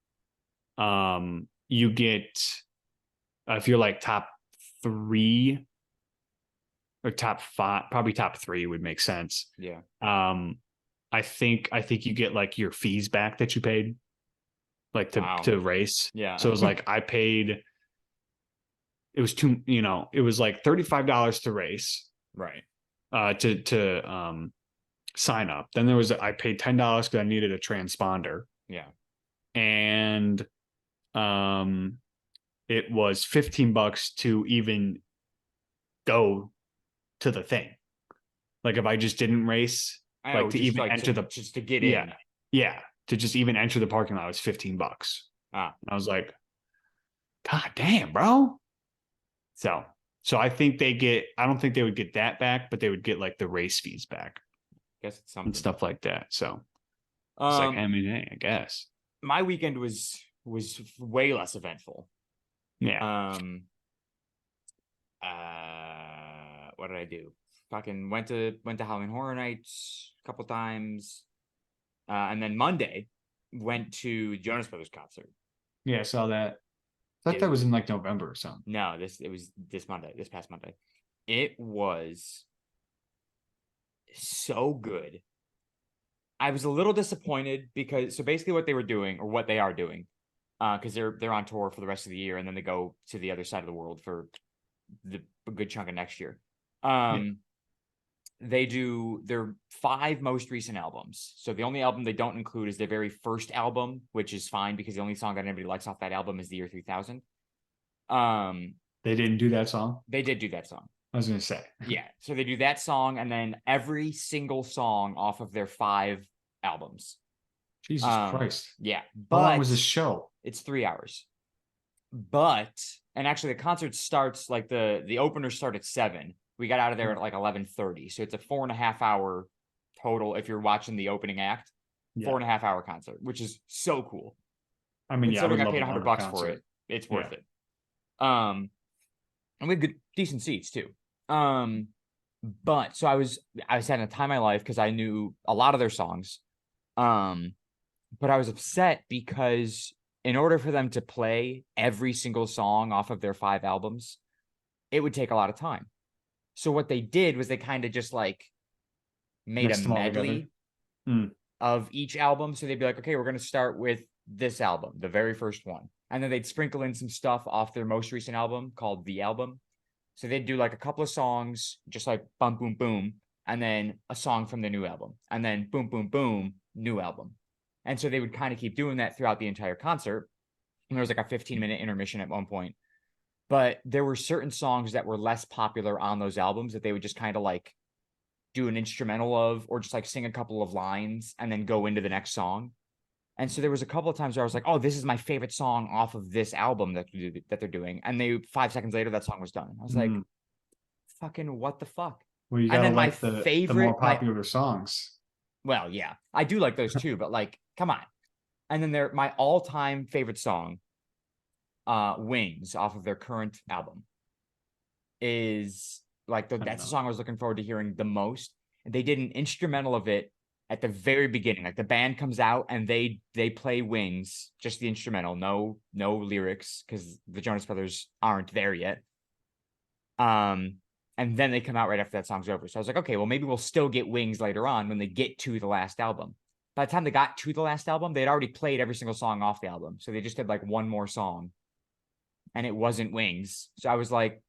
you get, if you're like top 3 or top 5, probably top 3 would make sense. Yeah. I think you get like your fees back that you paid, like to race. Yeah. So it was like I paid. It was it was like $35 to race. Right. To sign up. Then I paid $10 because I needed a transponder. Yeah. And it was $15 to even go to the thing. Like if I just didn't race, like to even enter just to get in. in. Yeah. To just even enter the parking lot was $15. Ah. And I was like, God damn, bro. So I think I don't think they would get that back, but they would get like the race fees back. Guess it's something. And stuff like that. So it's like M&A, I guess. My weekend was way less eventful. Yeah. What did I do? Fucking went to Halloween Horror Nights a couple times. And then Monday went to Jonas Brothers concert. Yeah, I saw that. I thought that was in like November or something. No, it was this past Monday. It was so good. I was a little disappointed because basically what they were doing, or what they are doing, because they're on tour for the rest of the year, and then they go to the other side of the world for a good chunk of next year. They do their 5 most recent albums. So the only album they don't include is their very first album, which is fine because the only song that anybody likes off that album is The Year 3000. They didn't do that song? They did do that song. I was going to say. Yeah. So they do that song and then every single song off of their 5 albums. Jesus Christ. Yeah. How long was this show? It's 3 hours. And actually the concert starts, like the openers start at 7. We got out of there at like 11:30. So it's a 4.5 hour total if you're watching the opening act. 4.5 hour concert, which is so cool. I mean, considering I paid $100 for it, it's worth it. And we had good, decent seats too. But so I was having a time of my life because I knew a lot of their songs. But I was upset because in order for them to play every single song off of their 5 albums, it would take a lot of time. So what they did was they kind of just like made a medley of each album. So they'd be like, okay, we're going to start with this album, the very first one. And then they'd sprinkle in some stuff off their most recent album called The Album. So they'd do like a couple of songs, just like bum, boom, boom, and then a song from the new album. And then boom, boom, boom, new album. And so they would kind of keep doing that throughout the entire concert. And there was like a 15-minute intermission at one point. But there were certain songs that were less popular on those albums that they would just kind of like do an instrumental of, or just like sing a couple of lines and then go into the next song. And so there was a couple of times where I was like, oh, this is my favorite song off of this album that they're doing. And 5 seconds later, that song was done. I was like, fucking what the fuck? Well, you gotta like the more popular songs. Well, yeah, I do like those too, but like, come on. And then my all-time favorite song, Wings, off of their current album, is like that's the song I was looking forward to hearing the most. And they did an instrumental of it at the very beginning. Like the band comes out and they play Wings, just the instrumental, no lyrics, because the Jonas Brothers aren't there yet. And then they come out right after that song's over. So I was like, okay, well, maybe we'll still get Wings later on when they get to the last album. By the time they got to the last album, they'd already played every single song off the album. So they just did like one more song. And it wasn't Wings. So I was like,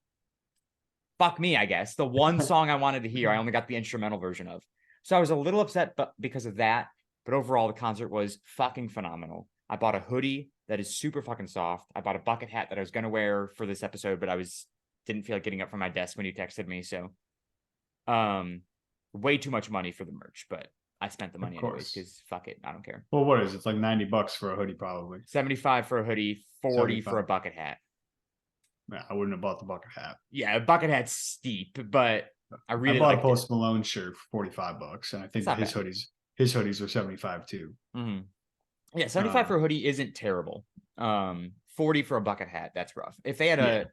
fuck me, I guess. The one song I wanted to hear, I only got the instrumental version of. So I was a little upset because of that. But overall, the concert was fucking phenomenal. I bought a hoodie that is super fucking soft. I bought a bucket hat that I was going to wear for this episode, but didn't feel like getting up from my desk when you texted me. So, way too much money for the merch, but I spent the money anyways because fuck it, I don't care. Well, what is it? It's like $90 for a hoodie, probably. 75 for a hoodie, 40 for a bucket hat. Yeah, I wouldn't have bought the bucket hat. Yeah, a bucket hat's steep, but I bought a Post it. Malone shirt for $45, and I think that his hoodies were 75 too. Mm-hmm. Yeah, 75 for a hoodie isn't terrible. 40 for a bucket hat, that's rough. If they had a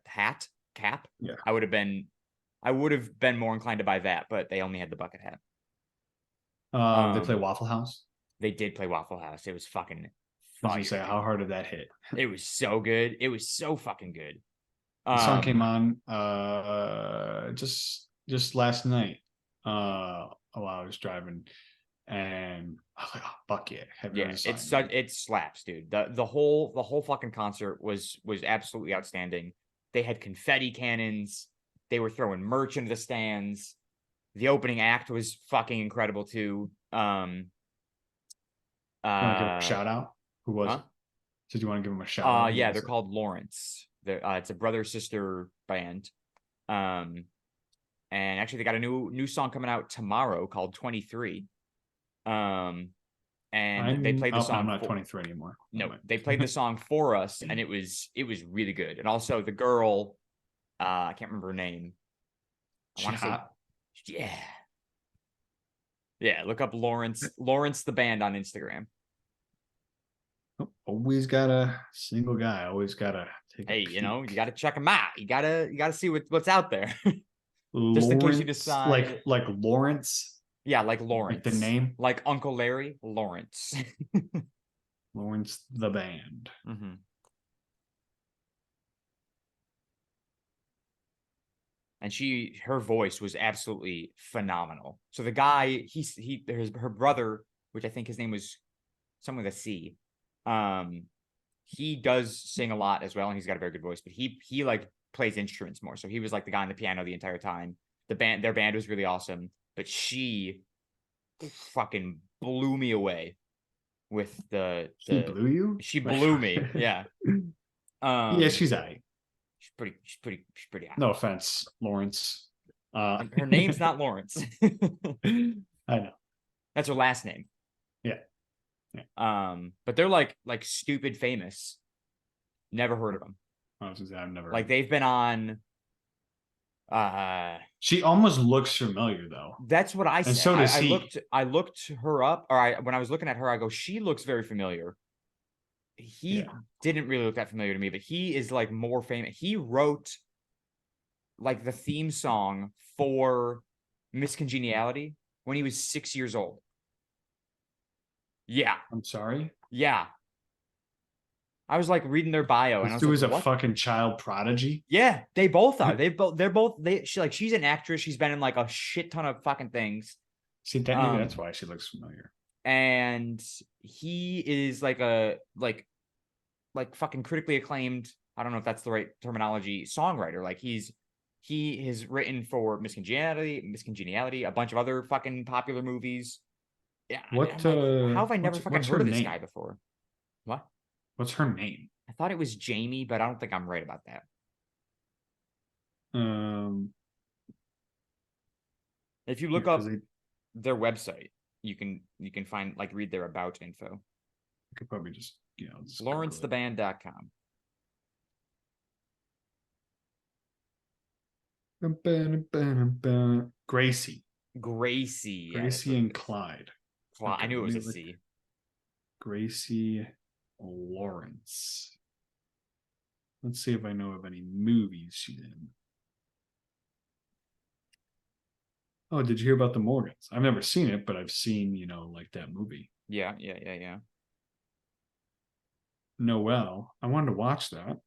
hat cap, yeah, I would have been more inclined to buy that, but they only had the bucket hat. They play Waffle House. They did play Waffle House. It was fucking fire. I was gonna say, how hard did that hit? It was so good. It was so fucking good. The song came on just last night while I was driving, and I was like, oh, fuck yeah. It slaps, dude. The whole fucking concert was absolutely outstanding. They had confetti cannons. They were throwing merch into the stands. The opening act was fucking incredible too. Want to give a shout out? Who was it? Did you want to give them a shout out? Yeah, they're called Lawrence. It's a brother sister band. And actually they got a new song coming out tomorrow called 23. And they played the song. I'm not 23 anymore. No, they played the song for us, and it was really good. And also the girl, I can't remember her name. I want to say, yeah. Look up Lawrence the band on Instagram. Always got a single guy. Always gotta take. Hey, you gotta check them out. You gotta see what's out there. Just in case you decide, like Lawrence. Yeah, like Lawrence. Like the name, like Uncle Larry, Lawrence. Lawrence the band. Mm-hmm. And her voice was absolutely phenomenal. So the guy, her brother, which I think his name was something with a C. He does sing a lot as well, and he's got a very good voice, but he like plays instruments more. So he was like the guy on the piano the entire time. Their band was really awesome, but she fucking blew me away with she blew you? She blew me. Yeah. Yeah, she's alright. She's pretty hot. No offense, Lawrence. Her name's not Lawrence. I know. That's her last name. Yeah. But they're like stupid famous. Never heard of them. I was gonna say, I've never like they've been on. She almost looks familiar though. That's what I said. And so does he. I looked her up, or when I was looking at her, I go, she looks very familiar. He didn't really look that familiar to me, but he is like more famous. He wrote like the theme song for Miss Congeniality when he was 6 years old. Yeah. I'm sorry? Yeah. I was like reading their bio, and I was like, a fucking child prodigy. Yeah, they both are. She's an actress. She's been in like a shit ton of fucking things. See, maybe that's why she looks familiar. And he is like a fucking critically acclaimed, I don't know if that's the right terminology, songwriter. Like he has written for Miss Congeniality, a bunch of other fucking popular movies. Yeah. How have I never fucking heard of this guy before? What? What's her name? I thought it was Jamie, but I don't think I'm right about that. If you look up their website, you can find, like, read their about info. I could probably just LawrenceTheBand.com. Gracie. Gracie and Clyde. I knew it was a C. Gracie Lawrence. Let's see if I know of any movies she's in. Oh, did you hear about the Morgans? I've never seen it, but I've seen, like that movie. Yeah. Noel. I wanted to watch that.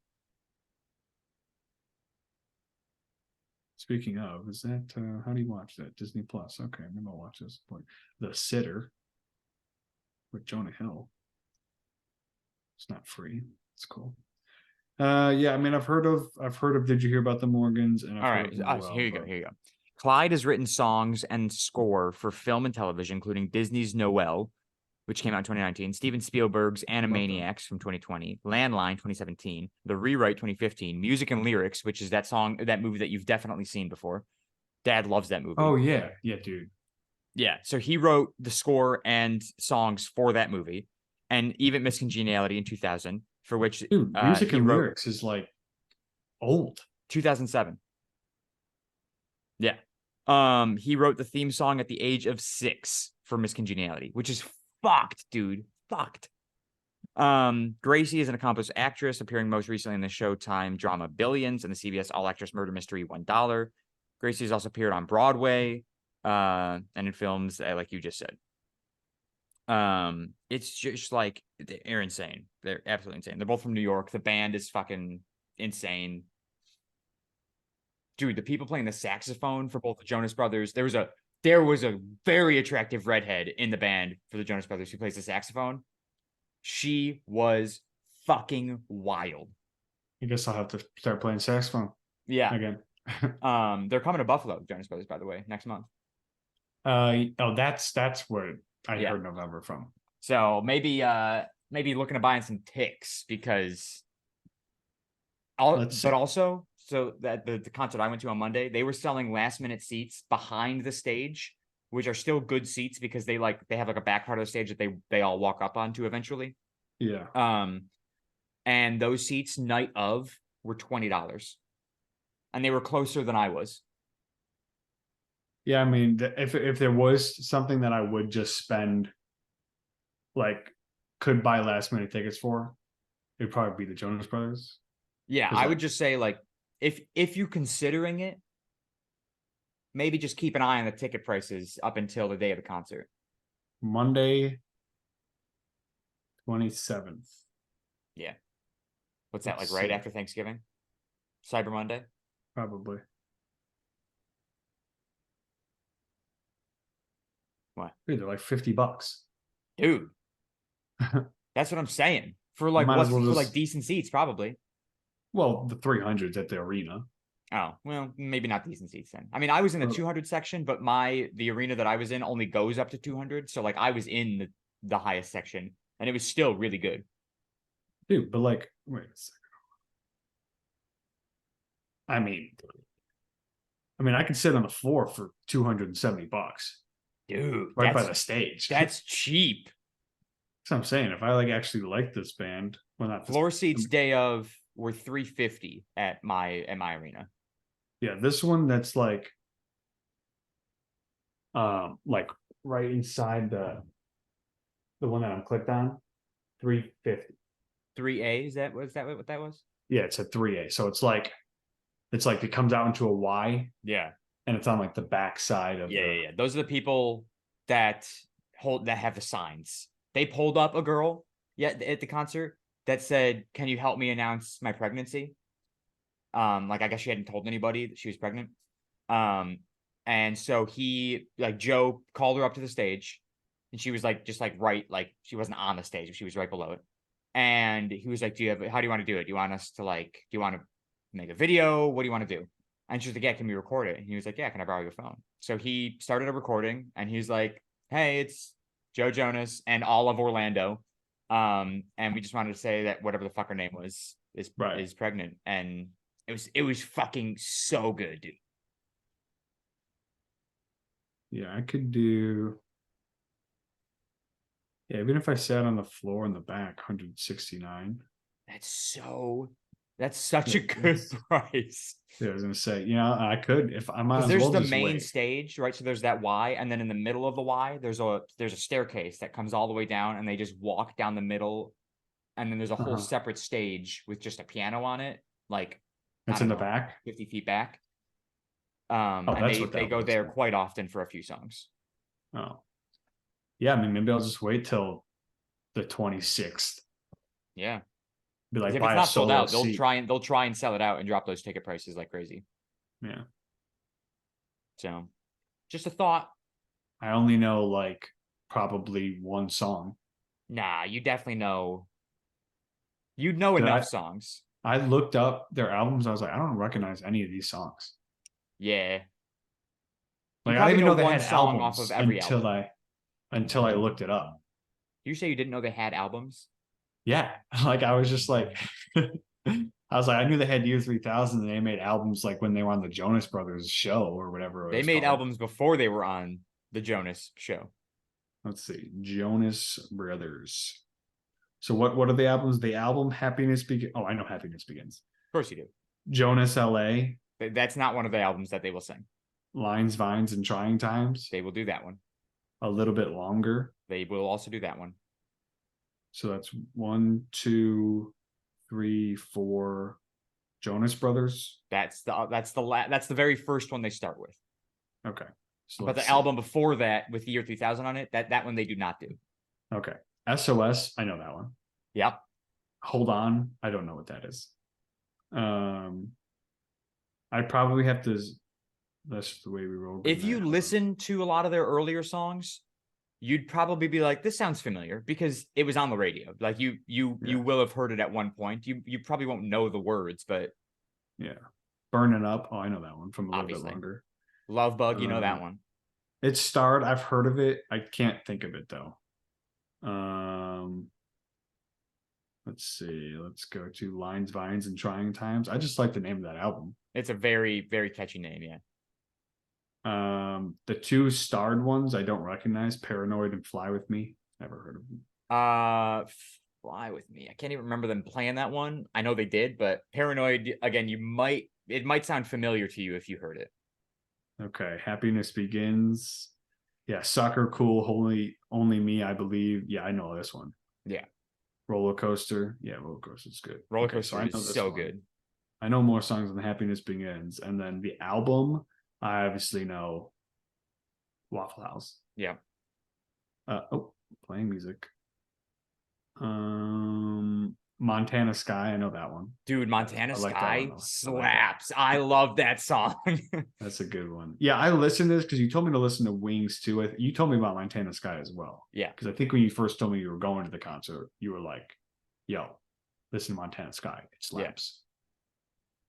Speaking of, is that how do you watch that? Disney Plus. Okay, maybe I'll watch this. The Sitter with Jonah Hill. It's not free. It's cool. Yeah, I mean, I've heard of Did You Hear About the Morgans, and I've All heard right. of Noel, Here you go. but Here you go. Clyde has written songs and score for film and television, including Disney's Noel, which came out in 2019, Steven Spielberg's Animaniacs from 2020, Landline 2017, The Rewrite 2015, Music and Lyrics, which is that movie that you've definitely seen before. Dad loves that movie. oh yeah, yeah, dude. Yeah. So he wrote the score and songs for that movie, and even Miss Congeniality in 2000, for which Dude, music he and wrote lyrics is like old. 2007. Yeah. He wrote the theme song at the age of 6 for Miss Congeniality, which is fucked, dude. Fucked. Gracie is an accomplished actress, appearing most recently in the Showtime drama Billions and the CBS All Actress Murder Mystery $1. Gracie has also appeared on Broadway, and in films, like you just said. It's just like they're insane. They're absolutely insane. They're both from New York. The band is fucking insane. Dude, the people playing the saxophone for both the Jonas Brothers, there was a very attractive redhead in the band for the Jonas Brothers who plays the saxophone. She was fucking wild. I guess I'll have to start playing saxophone Yeah. again. They're coming to Buffalo, Jonas Brothers, by the way, next month. That's where I Yeah. heard November from. So maybe looking to buying some ticks because Let's see. but also so that the concert I went to on Monday, they were selling last minute seats behind the stage, which are still good seats because they have like a back part of the stage that they all walk up onto eventually. Yeah. And those seats night of were $20. And they were closer than I was. Yeah, I mean, if there was something that I would just spend, like, could buy last minute tickets for, it'd probably be the Jonas Brothers. Yeah, Because I would like just say like if you're considering it, maybe just keep an eye on the ticket prices up until the day of the concert. Monday, 27th. Yeah. What's that, like Let's right see. after Thanksgiving? Cyber Monday? Probably. What? Dude, they're like $50. Dude, that's what I'm saying. For I like might as well for like just, decent seats, probably. well, the 300s at the arena. Oh, well, maybe not decent seats then. I mean, I was in the 200 section, but the arena that I was in only goes up to 200. So like I was in the highest section and it was still really good. Dude, but like, wait a second. I mean, I could sit on the floor for $270 Dude, right by the stage. that's cheap. That's what I'm saying. If I like actually like this band, well, not this, Floor seats day of were $350 at my arena. yeah, this one that's like right inside the one that I'm clicked on, 350. 3A, is that what that was? Yeah, it's a 3A. So it's like it comes out into a Y Yeah. and it's on like the back side of Yeah. Those are the people that have the signs. They pulled up a girl at the concert that said, "Can you help me announce my pregnancy?" Like I guess she hadn't told anybody that she was pregnant. And so Joe called her up to the stage, and she was like just like right, like she wasn't on the stage, but she was right below it. And he was like, how do you want to do it? Do you want us to do you want to make a video? What do you want to do? And she was like, yeah, can we record it? And he was like, yeah, can I borrow your phone? So he started a recording and he's like, hey, it's Joe Jonas and all of Orlando. And we just wanted to say that whatever the fuck her name was right. is pregnant. And it was fucking so good, dude. Yeah, I could do. Yeah, even if I sat on the floor in the back, 169. That's such a good price. Yeah, I was gonna say, I could if I might Because as there's well the just main wait. stage, right? So there's that Y, and then in the middle of the Y, there's a staircase that comes all the way down, and they just walk down the middle, and then there's a whole separate stage with just a piano on it, like I It's don't in the know, back. 50 feet back. Oh, And that's they what they that go was. there quite often for a few songs. Oh, yeah. I mean, maybe I'll just wait till the 26th. Yeah. Be Because like, if it's buy a not sold solo out, seat. they'll try and sell it out and drop those ticket prices like crazy. Yeah. So just a thought. I only know like probably one song. Nah, you definitely know. You'd know Dude, enough songs. I looked up their albums. I was like, I don't recognize any of these songs. Yeah. You Like I didn't probably even know know they one had song off of albums every album. until I looked it up. You say you didn't know they had albums? Yeah. Like I was just like I was like, I knew they had Year 3000 and they made albums like when they were on the Jonas Brothers show or whatever it They was made called. albums before they were on the Jonas show. Let's see. Jonas Brothers. So what are the albums? The album Happiness Begins. Oh, I know Happiness Begins. Of course you do. Jonas LA, That's not one of the albums that they will sing. Lines, Vines, and Trying Times. They will do that one. A little bit longer. They will also do that one. So that's 1, 2, 3, 4. Jonas Brothers. That's the very first one they start with. Okay. So But the let's see. album before that with the year 3000 on it, that one they do not do. Okay. SOS. I know that one. Yep. Hold On. I don't know what that is. I probably have to. That's the way we roll. If you listen to a lot of their earlier songs, you'd probably be like, this sounds familiar because it was on the radio. Like you will have heard it at one point. You probably won't know the words, but yeah. Burning Up. Oh, I know that one from a little obviously. bit longer. Love Bug, you know that one. It starred. I've heard of it. I can't think of it though. Let's see. Let's go to Lines, Vines, and Trying Times. I just like the name of that album. It's a very, very catchy name, yeah. The two starred ones I don't recognize, Paranoid and Fly With Me. Never heard of them. Fly With Me. I can't even remember them playing that one. I know they did, but Paranoid, again, it might sound familiar to you if you heard it. Okay, Happiness Begins. Yeah, Sucker Cool, Only Me, I Believe. Yeah, I know this one. Yeah. Roller Coaster. Yeah, Roller Coaster's good. Roller Coaster I know is so one. good. I know more songs than Happiness Begins. And then the album, I obviously know Waffle House. Yeah. Playing music. Montana Sky, I know that one. Dude, Montana like Sky slaps. I love that song. That's a good one. Yeah, I listened to this because you told me to listen to Wings too. You told me about Montana Sky as well. Yeah. Because I think when you first told me you were going to the concert, you were like, yo, listen to Montana Sky. It slaps.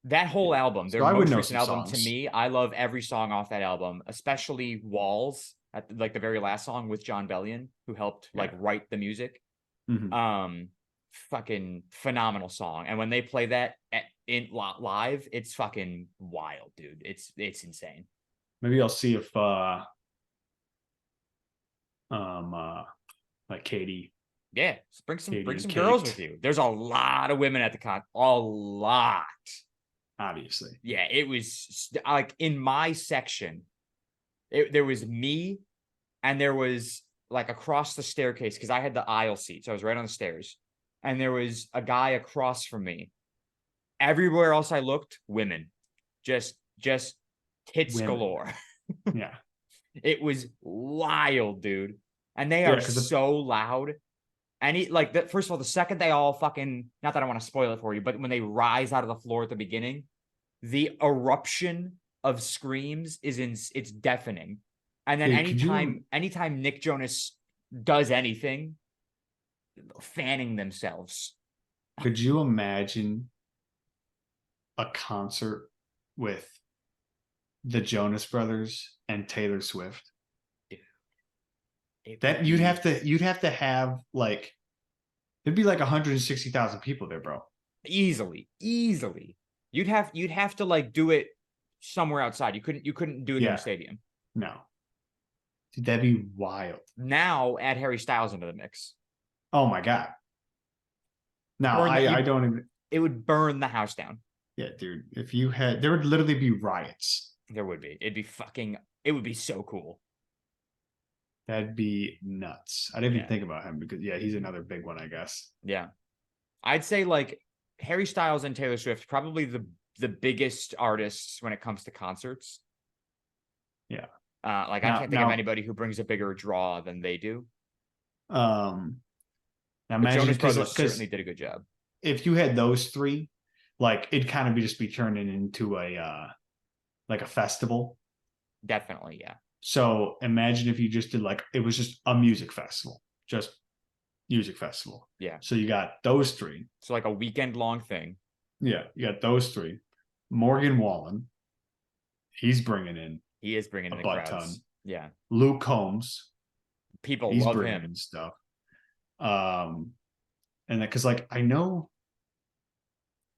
That whole album, their So most recent album, to me, I love every song off that album, especially Walls, at like the very last song with John Bellion, who helped like write the music. Mhm. Fucking phenomenal song. And when they play that in live, it's fucking wild, dude. It's insane. Maybe I'll see if like Katie. Yeah, bring some Kate. girls with you. There's a lot of women at the con. A lot. Obviously. Yeah, it was like in my section, there was me and there was like across the staircase because I had the aisle seat. So I was right on the stairs. And there was a guy across from me. Everywhere else I looked, women. Just tits galore. Yeah. It was wild, dude. And they are so loud. And first of all, the second they all fucking, not that I want to spoil it for you, but when they rise out of the floor at the beginning, the eruption of screams it's deafening. And then anytime Nick Jonas does anything, fanning themselves. Could you imagine a concert with the Jonas Brothers and Taylor Swift? That you'd have to have like it'd be like 160,000 people there, bro. Easily. You'd have to like do it somewhere outside. You couldn't do it in a stadium. No. Dude, that'd be wild. Now add Harry Styles into the mix. Oh my god. Now I don't even. It would burn the house down. Yeah, dude. If you had, there would literally be riots. There would be. It would be so cool. That'd be nuts. I didn't even think about him because he's another big one, I guess. Yeah. I'd say like Harry Styles and Taylor Swift, probably the biggest artists when it comes to concerts. Yeah. Like I Now, can't think of now, anybody who brings a bigger draw than they do. um, now But imagine Jonas because Brothers certainly did a good job. if you had those three, like it'd kind of be just be turning into a like a festival. Definitely, yeah. So imagine if you just did like it was just a music festival, just music festival. Yeah. So you got those three. So like a weekend long thing. Yeah, you got those three. Morgan Wallen, he's bringing in He is bringing a in the butt ton. crowds. Yeah. Luke Combs, People he's love bringing him. in stuff. And because like I know,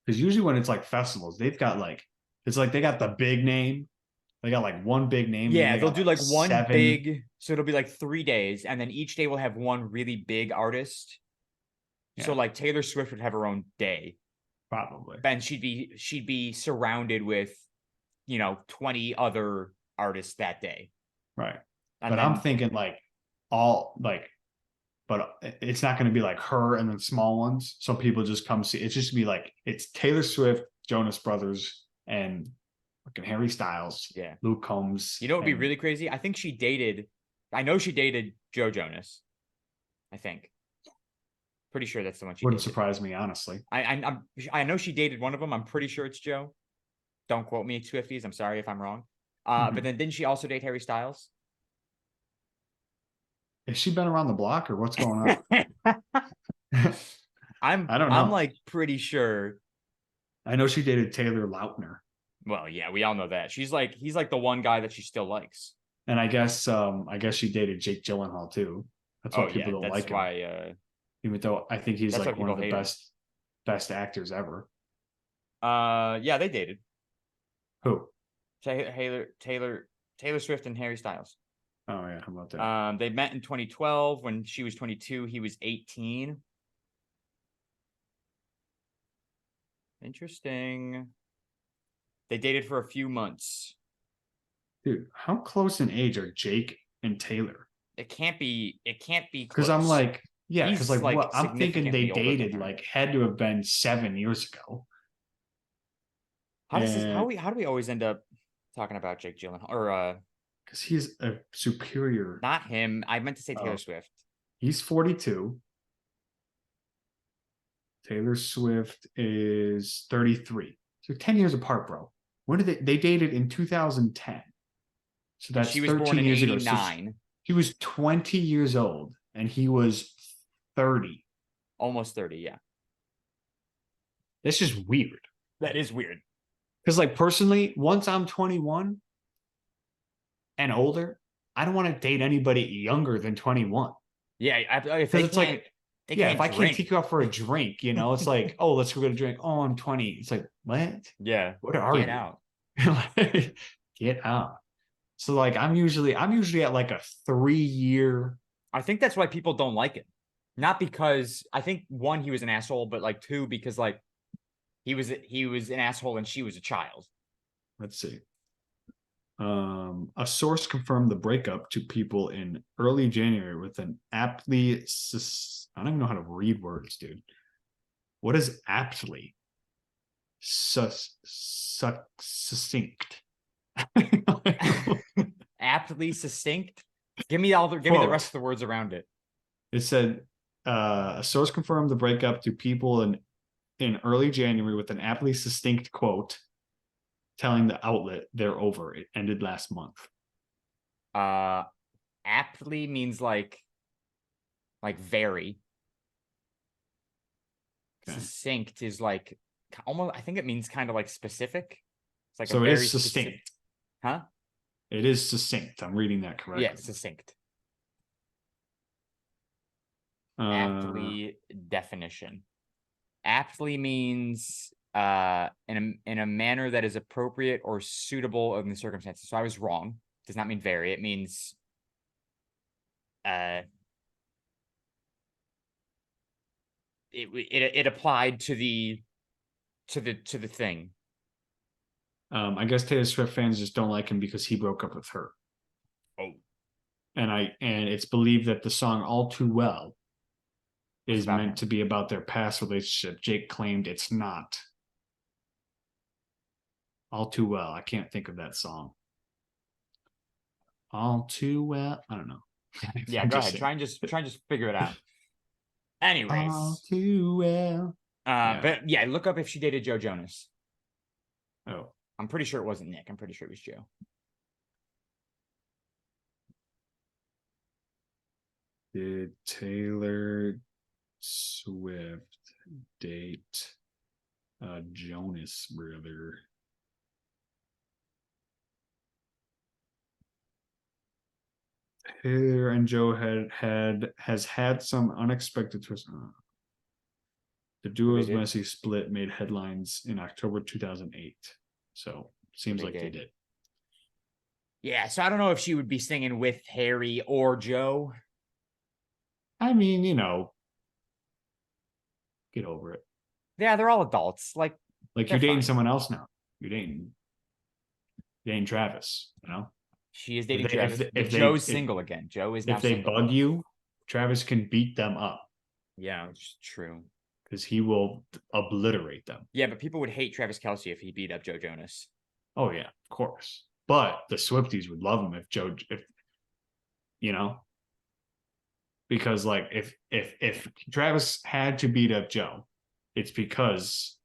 because usually when it's like festivals, they've got like it's like they got the big name. They got like one big name, and then Yeah, they they'll got do like like one seven. big, so it'll be like 3 days, and then each day will have one really big artist. So Yeah, like Taylor Swift would have her own day, probably. and she'd be surrounded with 20 other artists that day. Right. And But I'm then thinking like all like, but it's not going to be like her and then small ones. So people just come see. It's just be like it's Taylor Swift, Jonas Brothers, and fucking Harry Styles, yeah. Luke Combs, Would be and really crazy? I know she dated Joe Jonas. I think. Pretty sure that's the one she wouldn't dated. surprise me honestly. I know she dated one of them. I'm pretty sure it's Joe. Don't quote me, Swifties. I'm sorry if I'm wrong. But then didn't she also date Harry Styles? Has she been around the block or what's going on? I don't I'm know. like pretty sure. I know she dated Taylor Lautner, Well, yeah, we all know that. He's like the one guy that she still likes. and I guess she dated Jake Gyllenhaal too. That's why Oh people yeah, don't like him, even though I think he's that's why like one people of the hate him. best actors ever. Yeah, they dated. Who? Taylor Swift and Harry Styles. Oh yeah, how about that? They met in 2012 when she was 22, he was 18. Interesting. They dated for a few months. Dude, how close in age are Jake and Taylor? It can't be Because I'm close. like, yeah, because He's like like what I'm thinking they significantly older than dated her. like had to have been 7 years ago. And How do we always end up talking about Jake Gyllenhaal or because he's a superior, not him. I meant to say Taylor uh, Swift. he's 42. Taylor Swift is 33. So 10 years apart, bro. When did they dated in 2010? So And that's she was born 13 in years ago. So 89, he was 20 years old and he was 30. almost 30, yeah. That's just weird. That is weird. Because, like, personally, once I'm 21 and older, I don't want to date anybody younger than 21. Yeah, if Because it's like, they yeah, if can't I can't drink. take you out for a drink, it's like, oh, let's go get a drink. Oh, I'm 20. It's like, what? Yeah, What are get you? out. Like, get out. So like I'm usually at like a 3 year. I think that's why people don't like it. Not because I think one, he was an asshole, but like two, because like he was an asshole and she was a child. Let's see. A source confirmed the breakup to people in early January with an I don't even know how to read words, dude. What is aptly? Succinct. Aptly succinct. Give me the rest Quote. of the words around it. It said a source confirmed the breakup to people in early January with an aptly succinct quote telling the outlet they're over. It ended last month. Uh Aptly means like very. Okay. Succinct is like almost, I think it means kind of like specific. It's like a So it very is specific, succinct. huh? It is succinct. I'm reading that correctly. Yeah, succinct. Uh, Aptly definition. Aptly means in a manner that is appropriate or suitable in the circumstances. So I was wrong. Does not mean very. It means uh it applied to the thing. I guess Taylor Swift fans just don't like him because he broke up with her. Oh, And it's believed that the song "All Too Well" was is about meant him. to be about their past relationship. Jake claimed it's not. All Too Well. I can't think of that song. all too well. I don't know. Yeah, I'm go just ahead. saying. Try and just figure it out. All Anyways, too well. Yeah. but yeah, look up if she dated Joe Jonas. Oh, I'm pretty sure it wasn't Nick. I'm pretty sure it was Joe. did Taylor Swift date a Jonas brother? Taylor and Joe has had some unexpected twists. The Who they duo's did? messy split made headlines in October 2008. So seems They like they did. did. Yeah, so I don't know if she would be singing with Harry or Joe. I mean, get over it. Yeah, they're all adults. Like Like they're you're dating fine. someone else now. You're dating Travis. She is If dating they if Travis, they, but if they Joe's single again. Joe is now if they single. bug you, Travis can beat them up Yeah, which is true. because he will obliterate them. Yeah, but people would hate Travis Kelce if he beat up Joe Jonas. Oh yeah, of course. But the Swifties would love him if you know, because like if Travis had to beat up Joe, it's because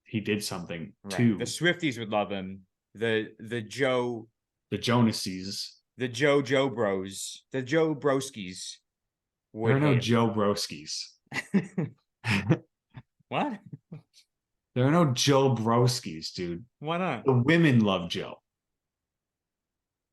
he did something Right. The to Swifties would love him. The Joe the Jonases. the Joe Bros, the Joe Broskis There would are no hate Joe Broskis. him. What? There are no Joe Broskis, dude. Why not? The women love Joe.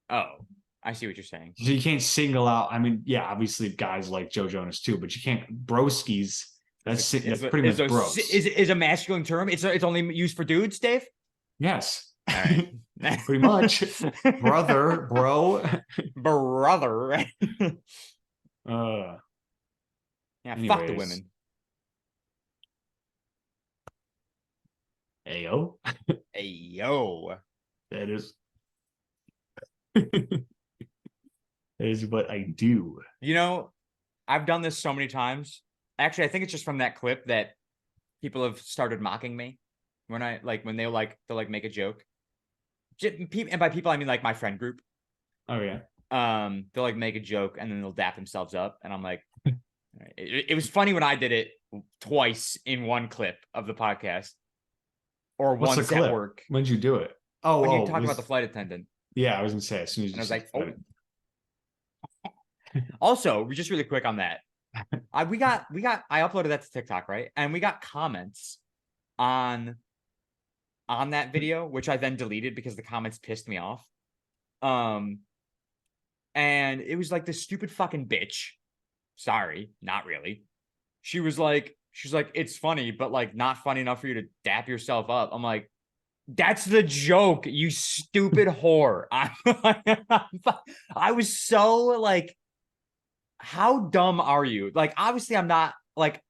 Oh, I see what you're saying. So you can't single out. I mean, yeah, obviously guys like Joe Jonas too, but you can't broskies. That's pretty much bros. Is a masculine term? It's only used for dudes, Dave? Yes. All right. Pretty much. Brother, bro. Brother. Uh Yeah, fuck the anyways. women. Ayo. Hey, yo. That is that is what I do. You know, I've done this so many times. Actually, I think it's just from that clip that people have started mocking me when they'll make a joke. And by people I mean like my friend group. Oh yeah. They'll like make a joke and then they'll dap themselves up, and I'm like, it was funny when I did it twice in one clip of the podcast, or What's the once at clip? work When'd you do it? Oh, when you oh, talk about the flight attendant, yeah, I was gonna say as soon as and you I was said like, oh. Also, just really quick on that, I uploaded that to TikTok, right, and we got comments on that video, which I then deleted because the comments pissed me off. And it was like this stupid fucking bitch. Sorry, not really. She's like, it's funny, but like not funny enough for you to dap yourself up. I'm like, that's the joke, you stupid whore. I was so like, how dumb are you? Like, obviously, I'm not like,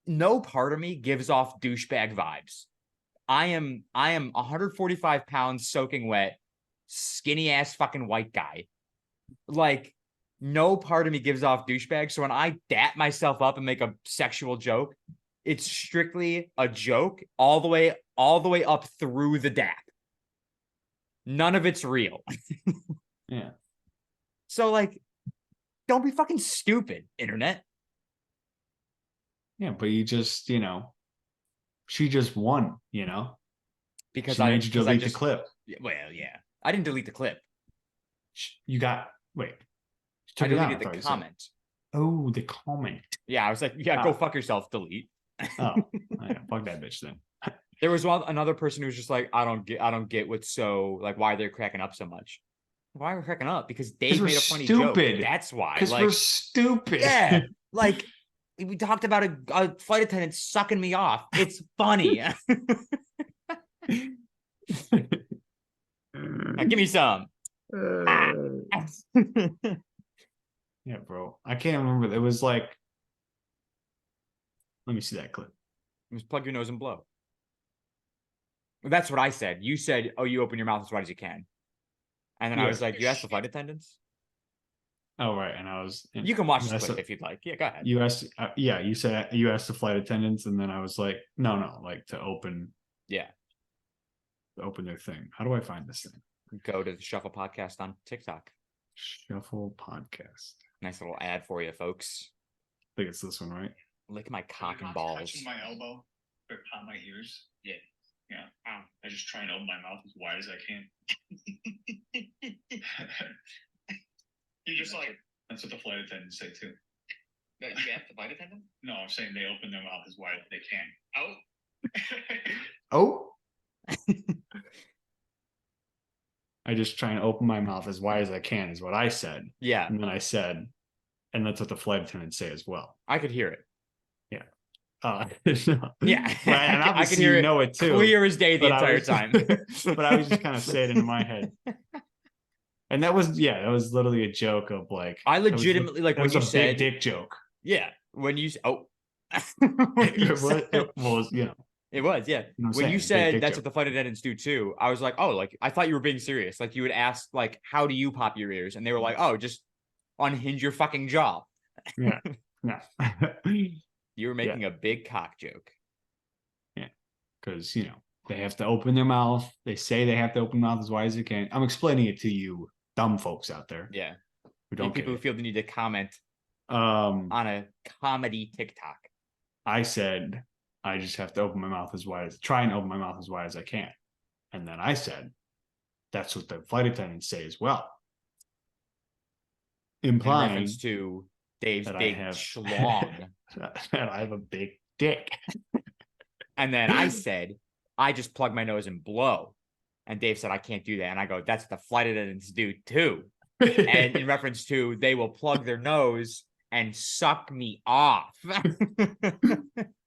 no part of me gives off douchebag vibes. I am 145 pounds soaking wet, skinny ass fucking white guy. Like, no part of me gives off douchebag. So when I dap myself up and make a sexual joke, it's strictly a joke all the way up through the dap. None of it's real. Yeah. So like, don't be fucking stupid, internet. Yeah, but you just, she just won, Because she made you delete the clip. Well, yeah, I didn't delete the clip. You got, wait. I deleted the comment. Oh, the comment. Yeah, I was like, yeah, go fuck yourself, delete. Oh, yeah, fuck that bitch then. There was another person who was just like, I don't get what's so like, why they're cracking up so much. Why are we cracking up? Because Dave made a funny joke. That's why. Because we're stupid. Yeah, like we talked about a flight attendant sucking me off. It's funny. Now, give me some. Yeah, bro. I can't remember. It was like, let me see that clip. Just plug your nose and blow. That's what I said. You said, "Oh, you open your mouth as wide as you can," and then I was like, "You asked the flight attendants." Oh right, and I was. You can watch this clip if you'd like. Yeah, go ahead. You asked, yeah. You said you asked the flight attendants, and then I was like, no, like to open. Yeah. To open their thing. How do I find this thing? Go to the Shuffle Podcast on TikTok. Shuffle podcast. Nice little ad for you, folks. I think it's this one, right? Lick my cock and balls. Touching my elbow or pop my ears. Yeah. Yeah. I just try and open my mouth as wide as I can. You're just like, that's what the flight attendants say too. You asked the flight attendant? No, I'm saying they open their mouth as wide as they can. Oh. I just try and open my mouth as wide as I can, is what I said. Yeah, And then I said, and that's what the flight attendants say as well. I could hear it. Yeah. Yeah, And I obviously could hear you it know it too. clear as day the but I entire was- time. But I was just kind of saying it in my head. And that was literally a joke of like I legitimately like that when was you a said big dick joke. yeah when you It was, you know. it was yeah You know what I'm when you saying? Big said dick that's joke. what the flight attendants do too. I was like, oh, like I thought you were being serious. Like you would ask like, how do you pop your ears? And they were like, oh, just unhinge your fucking jaw. Yeah. No. You were making a big cock joke. Because you know they have to open their mouth. They say they have to open their mouth as wide as they can. I'm explaining it to you dumb folks out there Yeah, who don't people who get feel the need to comment it. on a comedy TikTok. I said I just have to open my mouth as wide as try and open my mouth as wide as I can. And then I said that's what the flight attendants say as well. In Implying reference to Dave's that big I have schlong. that I have a big dick. And then I said, I just plug my nose and blow. And Dave said, I can't do that. And I go, that's what the flight attendants do too. And in reference to, they will plug their nose and suck me off.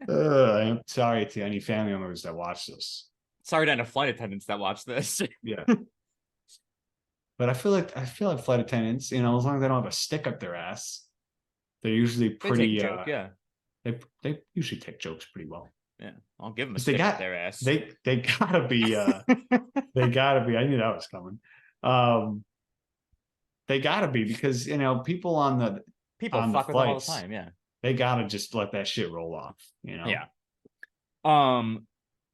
I'm sorry to any family members that watch this. Sorry to any flight attendants that watch this. Yeah. But I feel like flight attendants, you know, as long as they don't have a stick up their ass, they're usually They pretty take a joke, yeah. they usually take jokes pretty well. Yeah. I'll give them a They stick got- up their ass. They gotta be they gotta be. I knew that was coming. They gotta be because you know people on the People on the fuck with them all the flights. time, yeah. they gotta just let that shit roll off. You know. Yeah.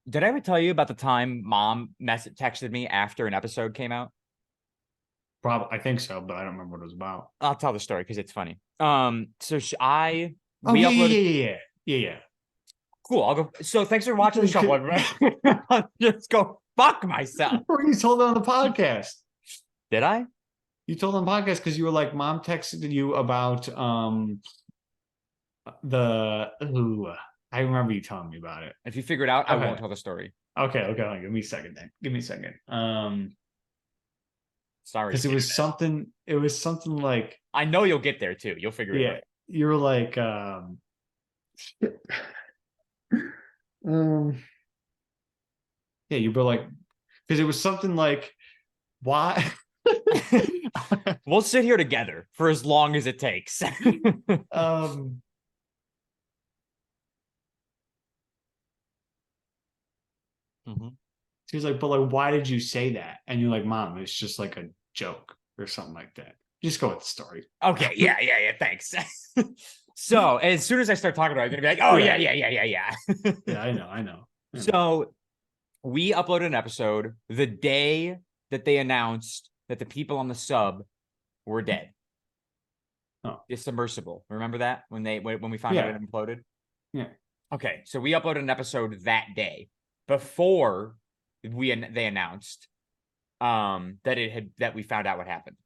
Did I ever tell you about the time mom texted me after an episode came out? Probably. I think so, but I don't remember what it was about. I'll tell the story because it's funny. So Oh we yeah, uploaded. yeah. Cool. I'll go. So thanks for watching the show, everybody. I'll just go fuck myself. Or you told it on the podcast. Did I? You told on the podcast because you were like, mom texted you about I remember you telling me about it. If you figure it out, I Okay. won't tell the story. Okay, hold on, give me a second then. Give me a second. Sorry. Because it was something like I know you'll get there too. You'll figure it yeah, out. you were like yeah, you were like because it was something like why We'll sit here together for as long as it takes. Mhm. She was like, but like, why did you say that? And you're like, mom, it's just like a joke or something like that. Just go with the story. Okay. Yeah. Thanks. So as soon as I start talking about it, I'm gonna be like, oh yeah. Yeah, I know. So we uploaded an episode the day that they announced that the people on the sub were dead. Oh. It's submersible. Remember that when we found out it imploded? Yeah. Okay, so we uploaded an episode that day before they announced that we found out what happened.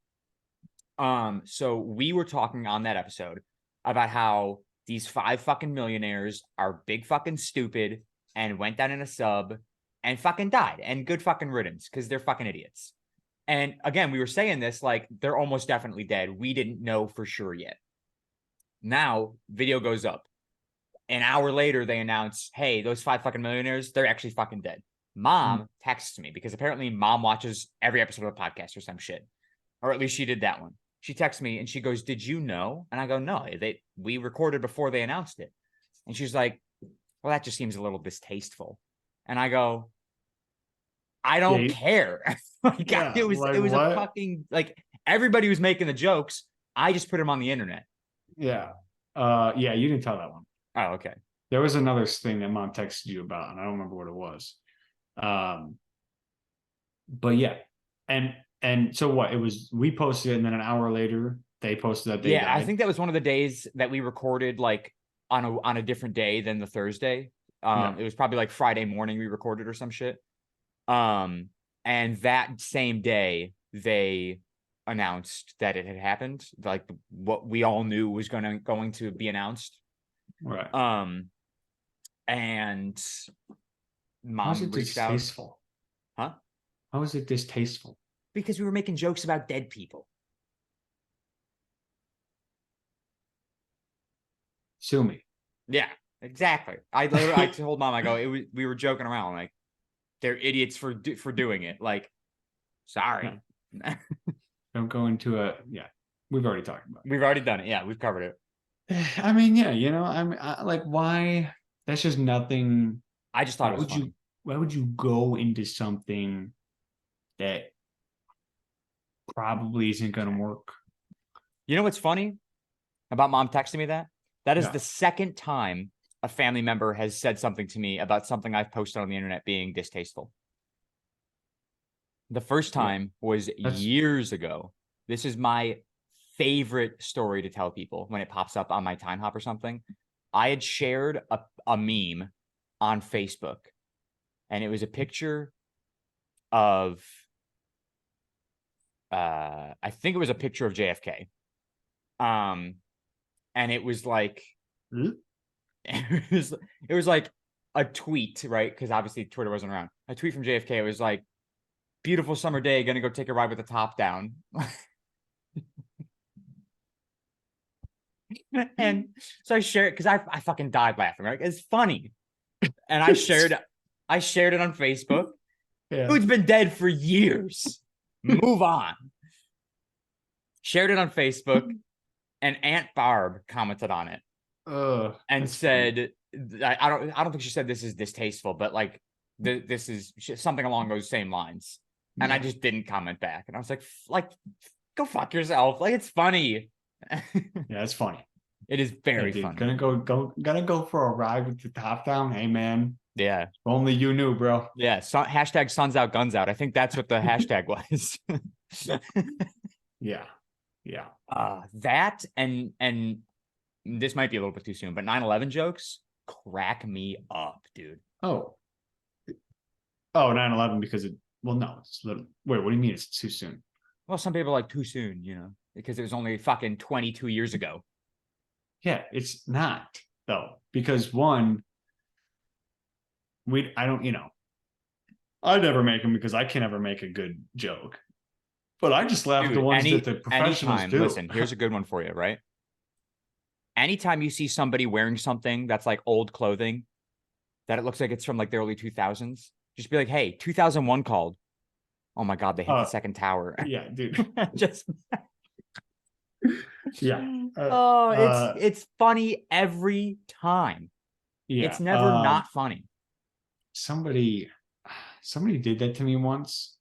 So we were talking on that episode about how these 5 fucking millionaires are big fucking stupid and went down in a sub and fucking died, and good fucking riddance because they're fucking idiots. And again, we were saying this like they're almost definitely dead. We didn't know for sure yet. Now, video goes up. An hour later, they announce, hey, those 5 fucking millionaires, they're actually fucking dead. Mom texts me because apparently mom watches every episode of the podcast or some shit. Or at least she did that one. She texts me and she goes, did you know? And I go, no, we recorded before they announced it. And she's like, well, that just seems a little distasteful. And I go, I don't care. Like, Yeah, it was like, a what? fucking like everybody was making the jokes. I just put them on the internet. Yeah. Yeah, you didn't tell that one. Oh, okay. There was another thing that mom texted you about, and I don't remember what it was. But yeah. And And so what? It was we posted it, and then an hour later they posted that they Yeah, I died. think that was one of the days that we recorded like on a different day than the Thursday. Yeah. It was probably like Friday morning we recorded or some shit. Um, and that same day they announced that it had happened, like what we all knew was going to be announced. Right. And How is mom it reached out, distasteful? huh? How is it distasteful? Because we were making jokes about dead people. Sue me. Yeah, exactly. I told mom, I go, we were joking around, like they're idiots for doing it. Like, sorry. Don't go into a yeah. We've already talked about We've already done it. Yeah, we've covered it. it. I mean, yeah, like why? That's just nothing. I just thought Why it was would funny. you? Why would you go into something that probably isn't going to work? You know what's funny about mom texting me that? That is Yeah. the second time a family member has said something to me about something I've posted on the internet being distasteful. The first Yeah. time was That's years ago. This is my favorite story to tell people when it pops up on my time hop or something. I had shared a meme on Facebook, and it was a picture of I think it was a picture of JFK. And it was like it was like a tweet, right? Because obviously Twitter wasn't around. A tweet from JFK. It was like, beautiful summer day, gonna go take a ride with the top down. And so I shared it because I fucking died laughing, right? It's funny. And I shared it on Facebook. yeah. Dude's been dead for years. Move on. Shared it on Facebook, and Aunt Barb commented on it and said, I don't think she said this is distasteful, but like this is something along those same lines. And I just didn't comment back. And I was like, go fuck yourself. Like, it's funny. Yeah, it's funny. It is Hey, very dude, funny. gonna go for a ride with the top down. Hey man, Yeah. only you knew, bro. Yeah. So, hashtag suns out, guns out. I think that's what the hashtag was. Yeah. Yeah. That and this might be a little bit too soon, but 9/11 jokes crack me up, dude. Oh. Oh, 9/11 because it well no, it's little wait, what do you mean it's too soon? Well, some people are like too soon, because it was only fucking 22 years ago. Yeah, it's not though. Because one, I don't, I never make them because I can never make a good joke. But I just laugh at the Dude, ones that the professionals anytime, do. listen, here's a good one for you, right? Anytime you see somebody wearing something that's like old clothing, that it looks like it's from like the early 2000s, just be like, hey, 2001 called. Oh my God, they hit the second tower. Yeah, dude. Just Yeah. It's funny every time. Yeah. It's never not funny. Somebody did that to me once.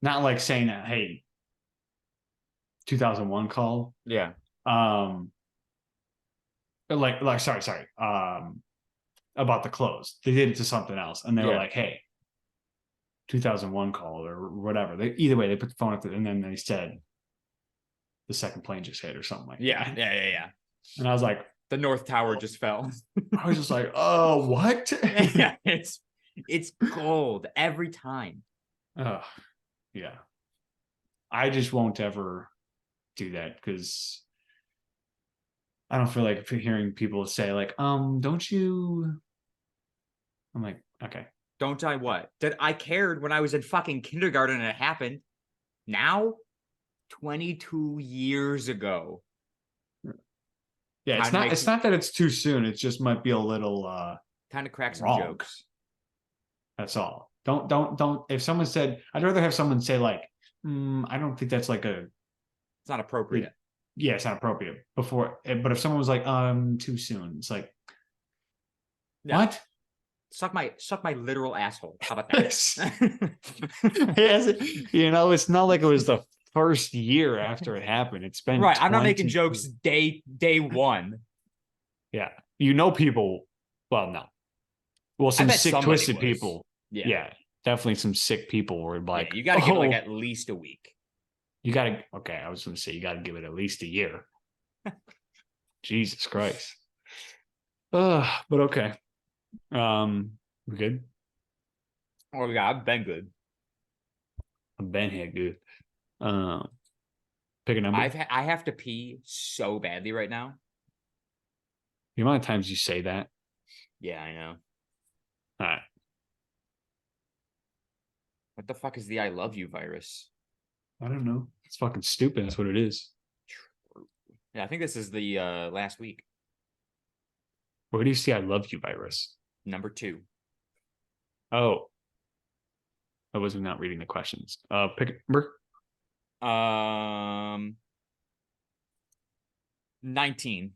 Not like saying that, hey, 2001 call. Yeah. Like sorry. About the clothes. They did it to something else. And they were like, hey, 2001 call or whatever. Either way, they put the phone up there and then they said the second plane just hit or something like that. Yeah. And I was like, the North Tower just fell. I was just like, oh, what? Yeah, it's gold every time. Yeah. I just won't ever do that because I don't feel like hearing people say like, don't you? I'm like, okay. Don't I what? That I cared when I was in fucking kindergarten and it happened. Now, 22 years ago. Yeah, it's not that it's too soon. It just might be a little time to crack some wrong. jokes. That's all. Don't if someone said I'd rather have someone say like, I don't think that's like it's not appropriate. Yeah, it's not appropriate before. But if someone was like, too soon, it's like, what? Suck my literal asshole. How about that? It's not like it was the first year after it happened. It's been right. I'm not making jokes day one. Yeah, people. Well, no. Well, some sick, twisted people. Yeah, definitely some sick people were like, yeah, you got to give it like "Oh, at least a week. you got to." Okay, I was going to say you got to give it at least a year. Jesus Christ. But okay. We good? Oh yeah, I've been good. I've been here good. Pick a number. I have to pee so badly right now. The amount of times you say that. Yeah, I know. All right. What the fuck is the I love you virus? I don't know. It's fucking stupid. That's what it is. Yeah, I think this is the last week. Where do you see I love you virus? Number 2. Oh. I was not reading the questions. Pick a number. 19.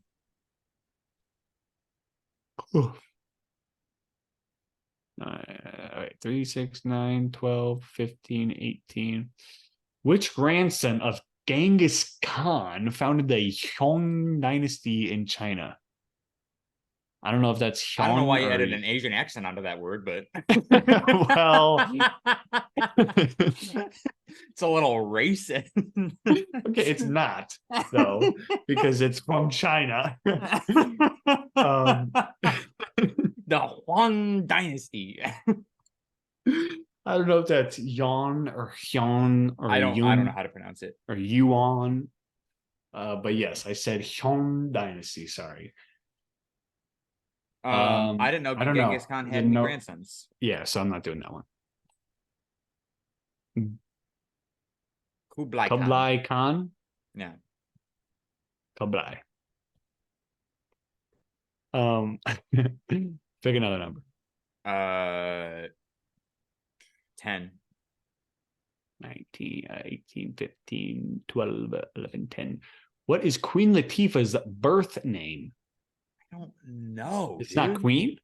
All right. 3, 6, 9, 12, 15, 18. Which grandson of Genghis Khan founded the Hyong dynasty in China? I don't know if that's Hyong I don't know why you or... added an Asian accent onto that word, but Well, it's a little racist. okay, it's not though because it's from China. The Huang Dynasty. I don't know if that's Yon or Hyun or I don't know Yun how to pronounce it. or Yuan. But yes, I said Hyun dynasty. Sorry. I didn't know I don't Genghis know. Khan had Didn't any know. grandsons. Yeah, so I'm not doing that one. Kublai Khan. Kublai Khan. Yeah. Kublai. Pick another number. 10. 19, 18, 15, 12, 11, 10. What is Queen Latifah's birth name? I don't know. It's dude. not Queen.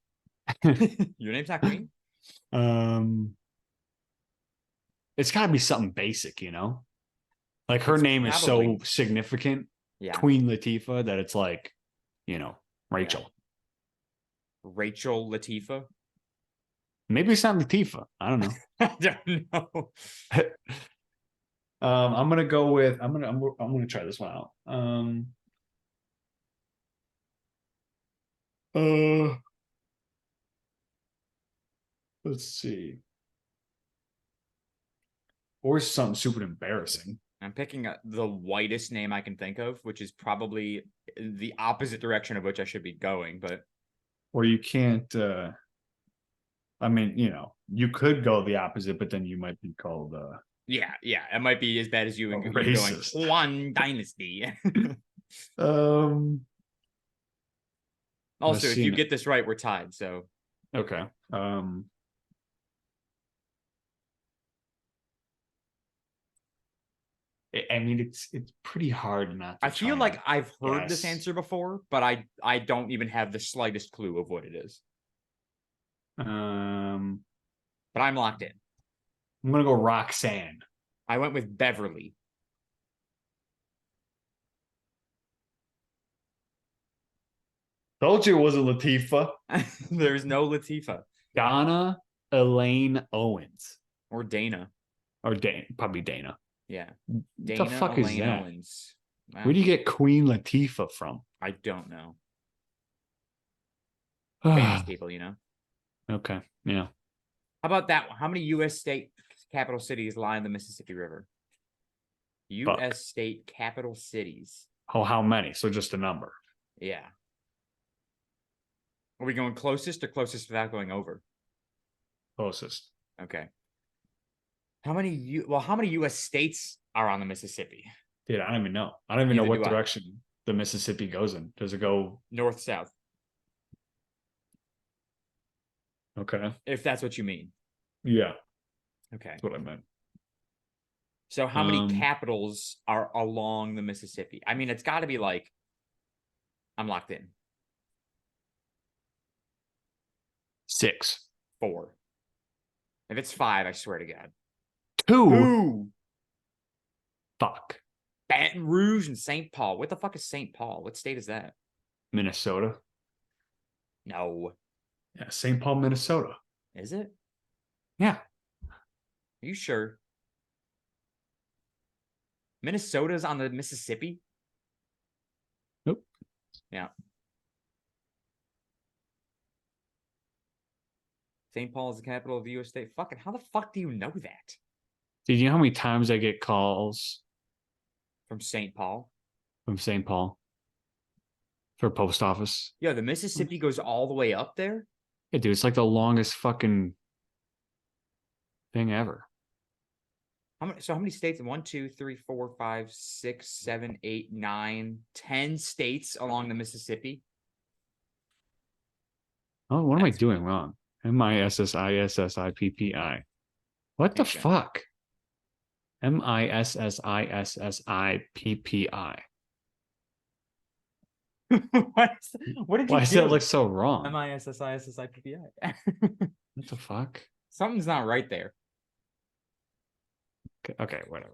Your name's not Queen? It's got to be something basic, you know? Like her It's name is so probably- significant, Yeah. Queen Latifah, that it's like, you know, Rachel. Rachel Latifah. Maybe it's not Latifah. I don't know. I don't know. I'm gonna go with I'm gonna try this one out. Let's see. Or something super embarrassing. I'm picking the whitest name I can think of, which is probably the opposite direction of which I should be going. But Or you can't. I mean, you know, you could go the opposite, but then you might be called. yeah, it might be as bad as you going racist. One Dynasty. Also, if you get this right, we're tied. So okay. I mean, it's pretty hard not. I feel like I've heard this guess. answer before, but I don't even have the slightest clue of what it is. But I'm locked in. I'm gonna go Roxanne. I went with Beverly. Told you it wasn't Latifah. There's no Latifah Donna Elaine Owens. or Dana. Or Dana, probably Dana. Yeah. What Dana the fuck Elaine is that? Owens. Wow. Where do you get Queen Latifah from? I don't know. Famous people, you know. Okay. Yeah. How about that one? How many U.S. state capital cities lie in the Mississippi River? U.S. state capital cities. Oh, how many? So just a number. Yeah. Are we going closest or closest without going over? Closest. Okay. How many U.S. states are on the Mississippi? Dude, I don't even know. I don't even know Neither what do I. direction the Mississippi goes in. Does it go? North, south, Okay. if that's what you mean. Yeah, Okay. that's what I meant. So how many capitals are along the Mississippi? I mean, it's got to be like, I'm locked in. 6. 4. If it's 5, I swear to God. 2. 2. Fuck. Baton Rouge and St. Paul. What the fuck is St. Paul? What state is that? Minnesota. No. Yeah, St. Paul, Minnesota. Is it? Yeah. Are you sure? Minnesota's on the Mississippi? Nope. Yeah. St. Paul is the capital of the U.S. state. Fucking, how the fuck do you know that? Did you know how many times I get calls From St. Paul? from St. Paul for post office? Yo, the Mississippi goes all the way up there? Yeah, dude, it's like the longest fucking thing ever. So how many states? 1, 2, 3, 4, 5, 6, 7, 8, 9, 10 states along the Mississippi? Oh, what am I That's doing wrong? MISSISSIPPI. What the Okay. fuck? MISSISSIPPI. What did you Why does that do? look so wrong? MISSISSIPPI. What the fuck? Something's not right there. Okay, whatever.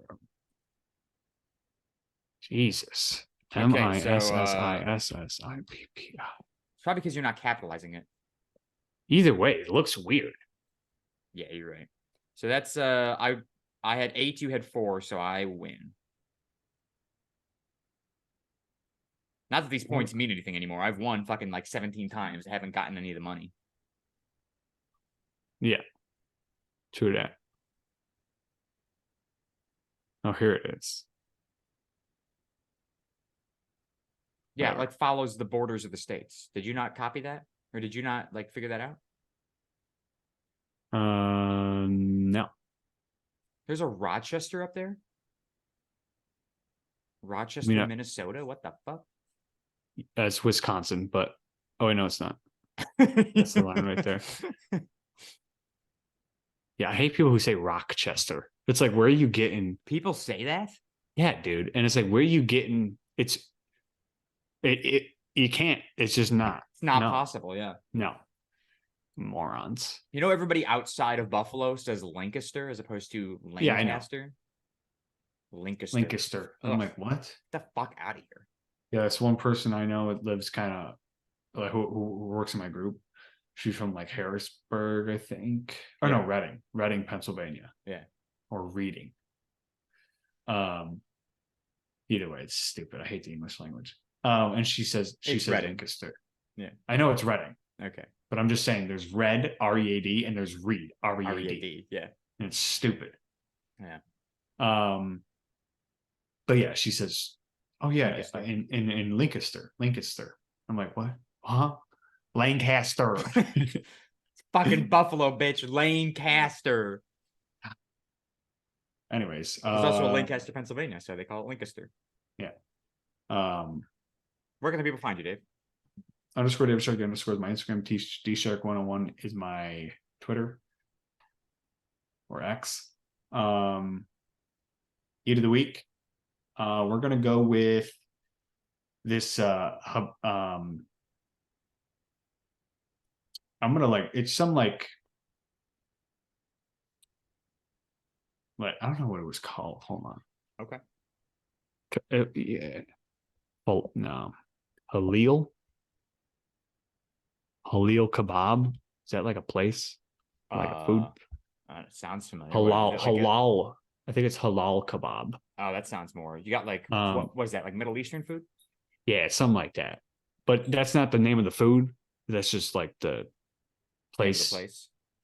Jesus. Okay, so, MISSISSIPPI. It's probably because you're not capitalizing it. Either way, it looks weird. Yeah, you're right. So that's I had 8, you had 4, so I win. Not that these points mean anything anymore. I've won fucking like 17 times. I haven't gotten any of the money. Yeah. True that. Oh, here it is. Yeah, Whatever. it like follows the borders of the states. Did you not copy that? Or did you not like figure that out? No. There's a Rochester up there? Rochester, I- Minnesota? What the fuck? That's Wisconsin, but oh wait, no, it's not. That's the line right there. Yeah, I hate people who say Rochester. It's like, where are you getting? People say that? Yeah, dude. And it's like, where are you getting? It you can't. It's just not. It's not No. possible, yeah. No. Morons. You know, everybody outside of Buffalo says Lancaster as opposed to Yeah, I know. Lancaster. Lancaster. Lancaster. I'm Ugh. like, what? Get the fuck out of here. Yeah, that's one person I know that lives kind of like who works in my group. She's from like Harrisburg, I think. Or no, Reading, Pennsylvania. Yeah. Or Reading. Either way, it's stupid. I hate the English language. And she says It's Reading. Lancaster. Yeah. I know it's Reading, Okay. but I'm just saying there's Red, R-E-A-D, and there's Reed, R-E-A-D. R-E-A-D, yeah. And it's stupid. Yeah. But yeah, she says, oh yeah, Lancaster. in Lancaster. I'm like, what? Huh? Lancaster. Fucking Buffalo, bitch. Lancaster. Anyways, There's also a Lancaster, Pennsylvania, so they call it Lancaster. Yeah. Where can the people find you, Dave? _ David Shark _ is my Instagram. DShark101 is my Twitter or X. Eat of the week. We're gonna go with this I'm gonna like it's some like I don't know what it was called. Hold on. Okay. Yeah. Oh no. Halil kebab. Is that like a place? Like a food? It sounds familiar. Halal. I think it's halal kebab. Oh, that sounds more. You got like what is that? Like Middle Eastern food? Yeah, something like that. But that's not the name of the food. That's just like the place,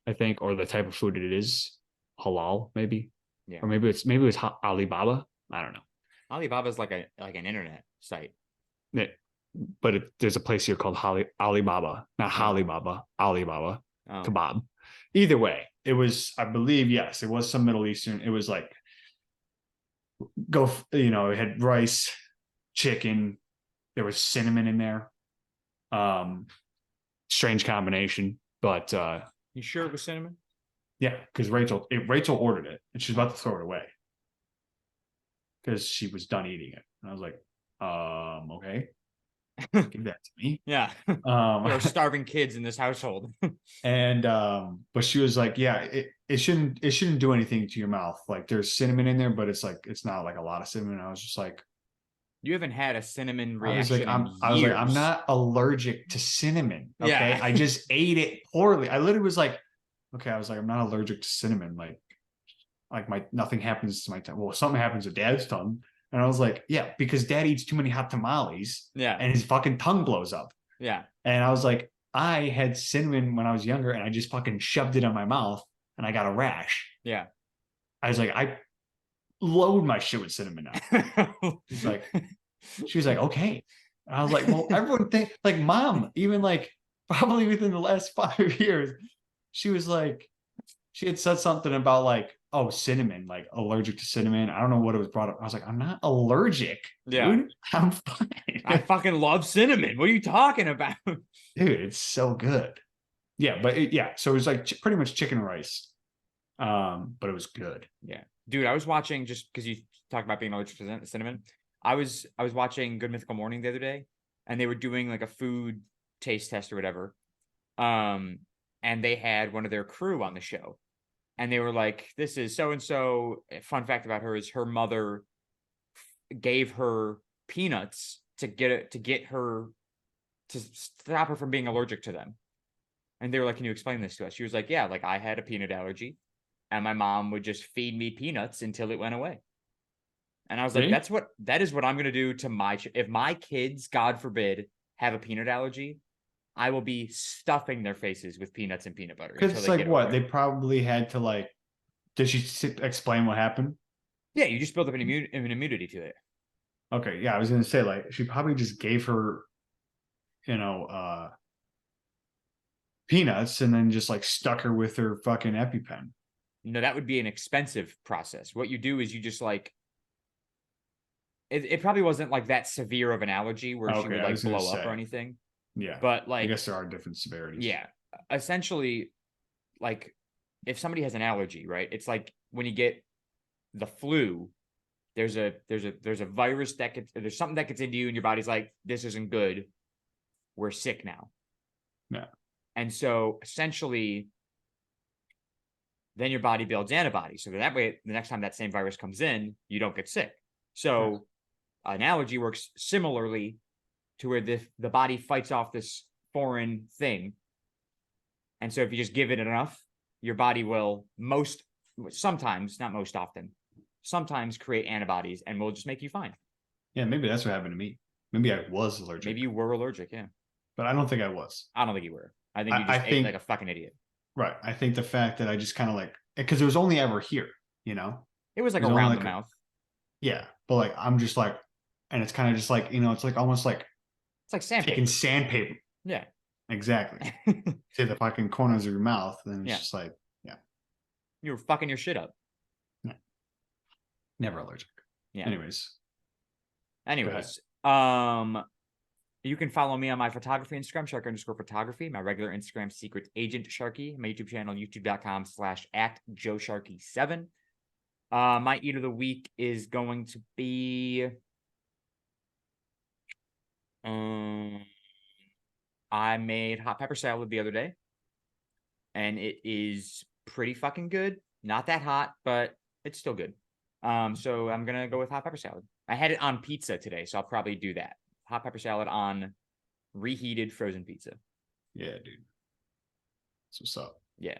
I think, or the type of food it is. Halal, maybe. Yeah. Or maybe it's Alibaba. I don't know. Alibaba is like an internet site. But there's a place here called Alibaba, not Halibaba, Alibaba kebab. Either way, it was, I believe, yes, it was some Middle Eastern. It was like, it had rice, chicken. There was cinnamon in there. Strange combination, but you sure it was cinnamon? Yeah, because Rachel ordered it and she's about to throw it away because she was done eating it. And I was like, okay. Give that to me. Yeah. There are starving kids in this household. And but she was like, yeah, it shouldn't do anything to your mouth. Like there's cinnamon in there, but it's not like a lot of cinnamon. I was just like, you haven't had a cinnamon reaction. I was like, I'm not allergic to cinnamon. Okay. Yeah. I just ate it poorly. I literally was like, okay, I was like, I'm not allergic to cinnamon. Like, like nothing happens to my tongue. Well, something happens to Dad's tongue. And I was like, yeah, because Dad eats too many hot tamales Yeah. and his fucking tongue blows up. Yeah. And I was like, I had cinnamon when I was younger and I just fucking shoved it in my mouth and I got a rash. Yeah. I was like, I load my shit with cinnamon now. She's like, she was like, okay. And I was like, well, everyone think like mom, even like probably within the last 5 years, she was like, she had said something about like, oh, cinnamon, like allergic to cinnamon. I don't know what it was brought up. I was like, I'm not allergic, Yeah. dude. I'm fine. I fucking love cinnamon. What are you talking about? Dude, it's so good. Yeah, but yeah, so it was like pretty much chicken rice. But it was good. Yeah. Dude, I was watching, just because you talked about being allergic to cinnamon. I was watching Good Mythical Morning the other day, and they were doing like a food taste test or whatever. And they had one of their crew on the show. And they were like, this is so and so. Fun fact about her is her mother gave her peanuts to get her to stop her from being allergic to them. And they were like, can you explain this to us? She was like, yeah, like I had a peanut allergy and my mom would just feed me peanuts until it went away. And I was like, See? that is what I'm going to do to if my kids, God forbid, have a peanut allergy, I will be stuffing their faces with peanuts and peanut butter. Because it's like what? They probably had to like, did she explain what happened? Yeah, you just build up an immunity to it. Okay, yeah, I was gonna say like she probably just gave her, peanuts and then just like stuck her with her fucking EpiPen. No, that would be an expensive process. What you do is you just like it probably wasn't like that severe of an allergy where she would like blow up or anything. Yeah. But like I guess there are different severities. Yeah. Essentially, like if somebody has an allergy, right? It's like when you get the flu, there's a virus there's something that gets into you and your body's like, this isn't good. We're sick now. Yeah. And so essentially, then your body builds antibodies. So that way, the next time that same virus comes in, you don't get sick. So an allergy works similarly to where the body fights off this foreign thing. And so if you just give it enough, your body will sometimes, not most often, sometimes create antibodies and will just make you fine. Yeah, maybe that's what happened to me. Maybe I was allergic. Maybe you were allergic, yeah. But I don't think I was. I don't think you were. I think you just ate like a fucking idiot. Right. I think the fact that I just kind of like, because it was only ever here, It was like around the mouth. Yeah. But like, I'm just like, and it's kind of just like, it's like almost like it's like sandpaper. Taking sandpaper. Yeah. Exactly. To the fucking corners of your mouth. And it's just like, yeah. You were fucking your shit up. Yeah. Never allergic. Yeah. Anyways. You can follow me on my photography Instagram, Sharky_photography, my regular Instagram, Secret Agent Sharky, my YouTube channel, youtube.com/@JoeSharky7. My eat of the week is going to be I made hot pepper salad the other day, and it is pretty fucking good. Not that hot, but it's still good. So I'm gonna go with hot pepper salad. I had it on pizza today, so I'll probably do that. Hot pepper salad on reheated frozen pizza. Yeah, dude. That's what's up. Yeah.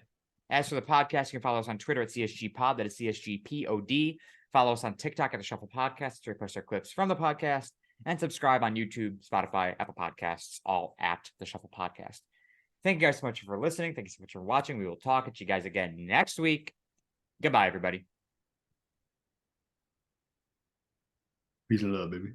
As for the podcast, you can follow us on Twitter at CSGPod. That is CSGPOD. Follow us on TikTok at The Shuffle Podcast, where we post our clips from the podcast. And subscribe on YouTube, Spotify, Apple Podcasts, all at The Shuffle Podcast. Thank you guys so much for listening. Thank you so much for watching. We will talk at you guys again next week. Goodbye, everybody. Peace and love, baby.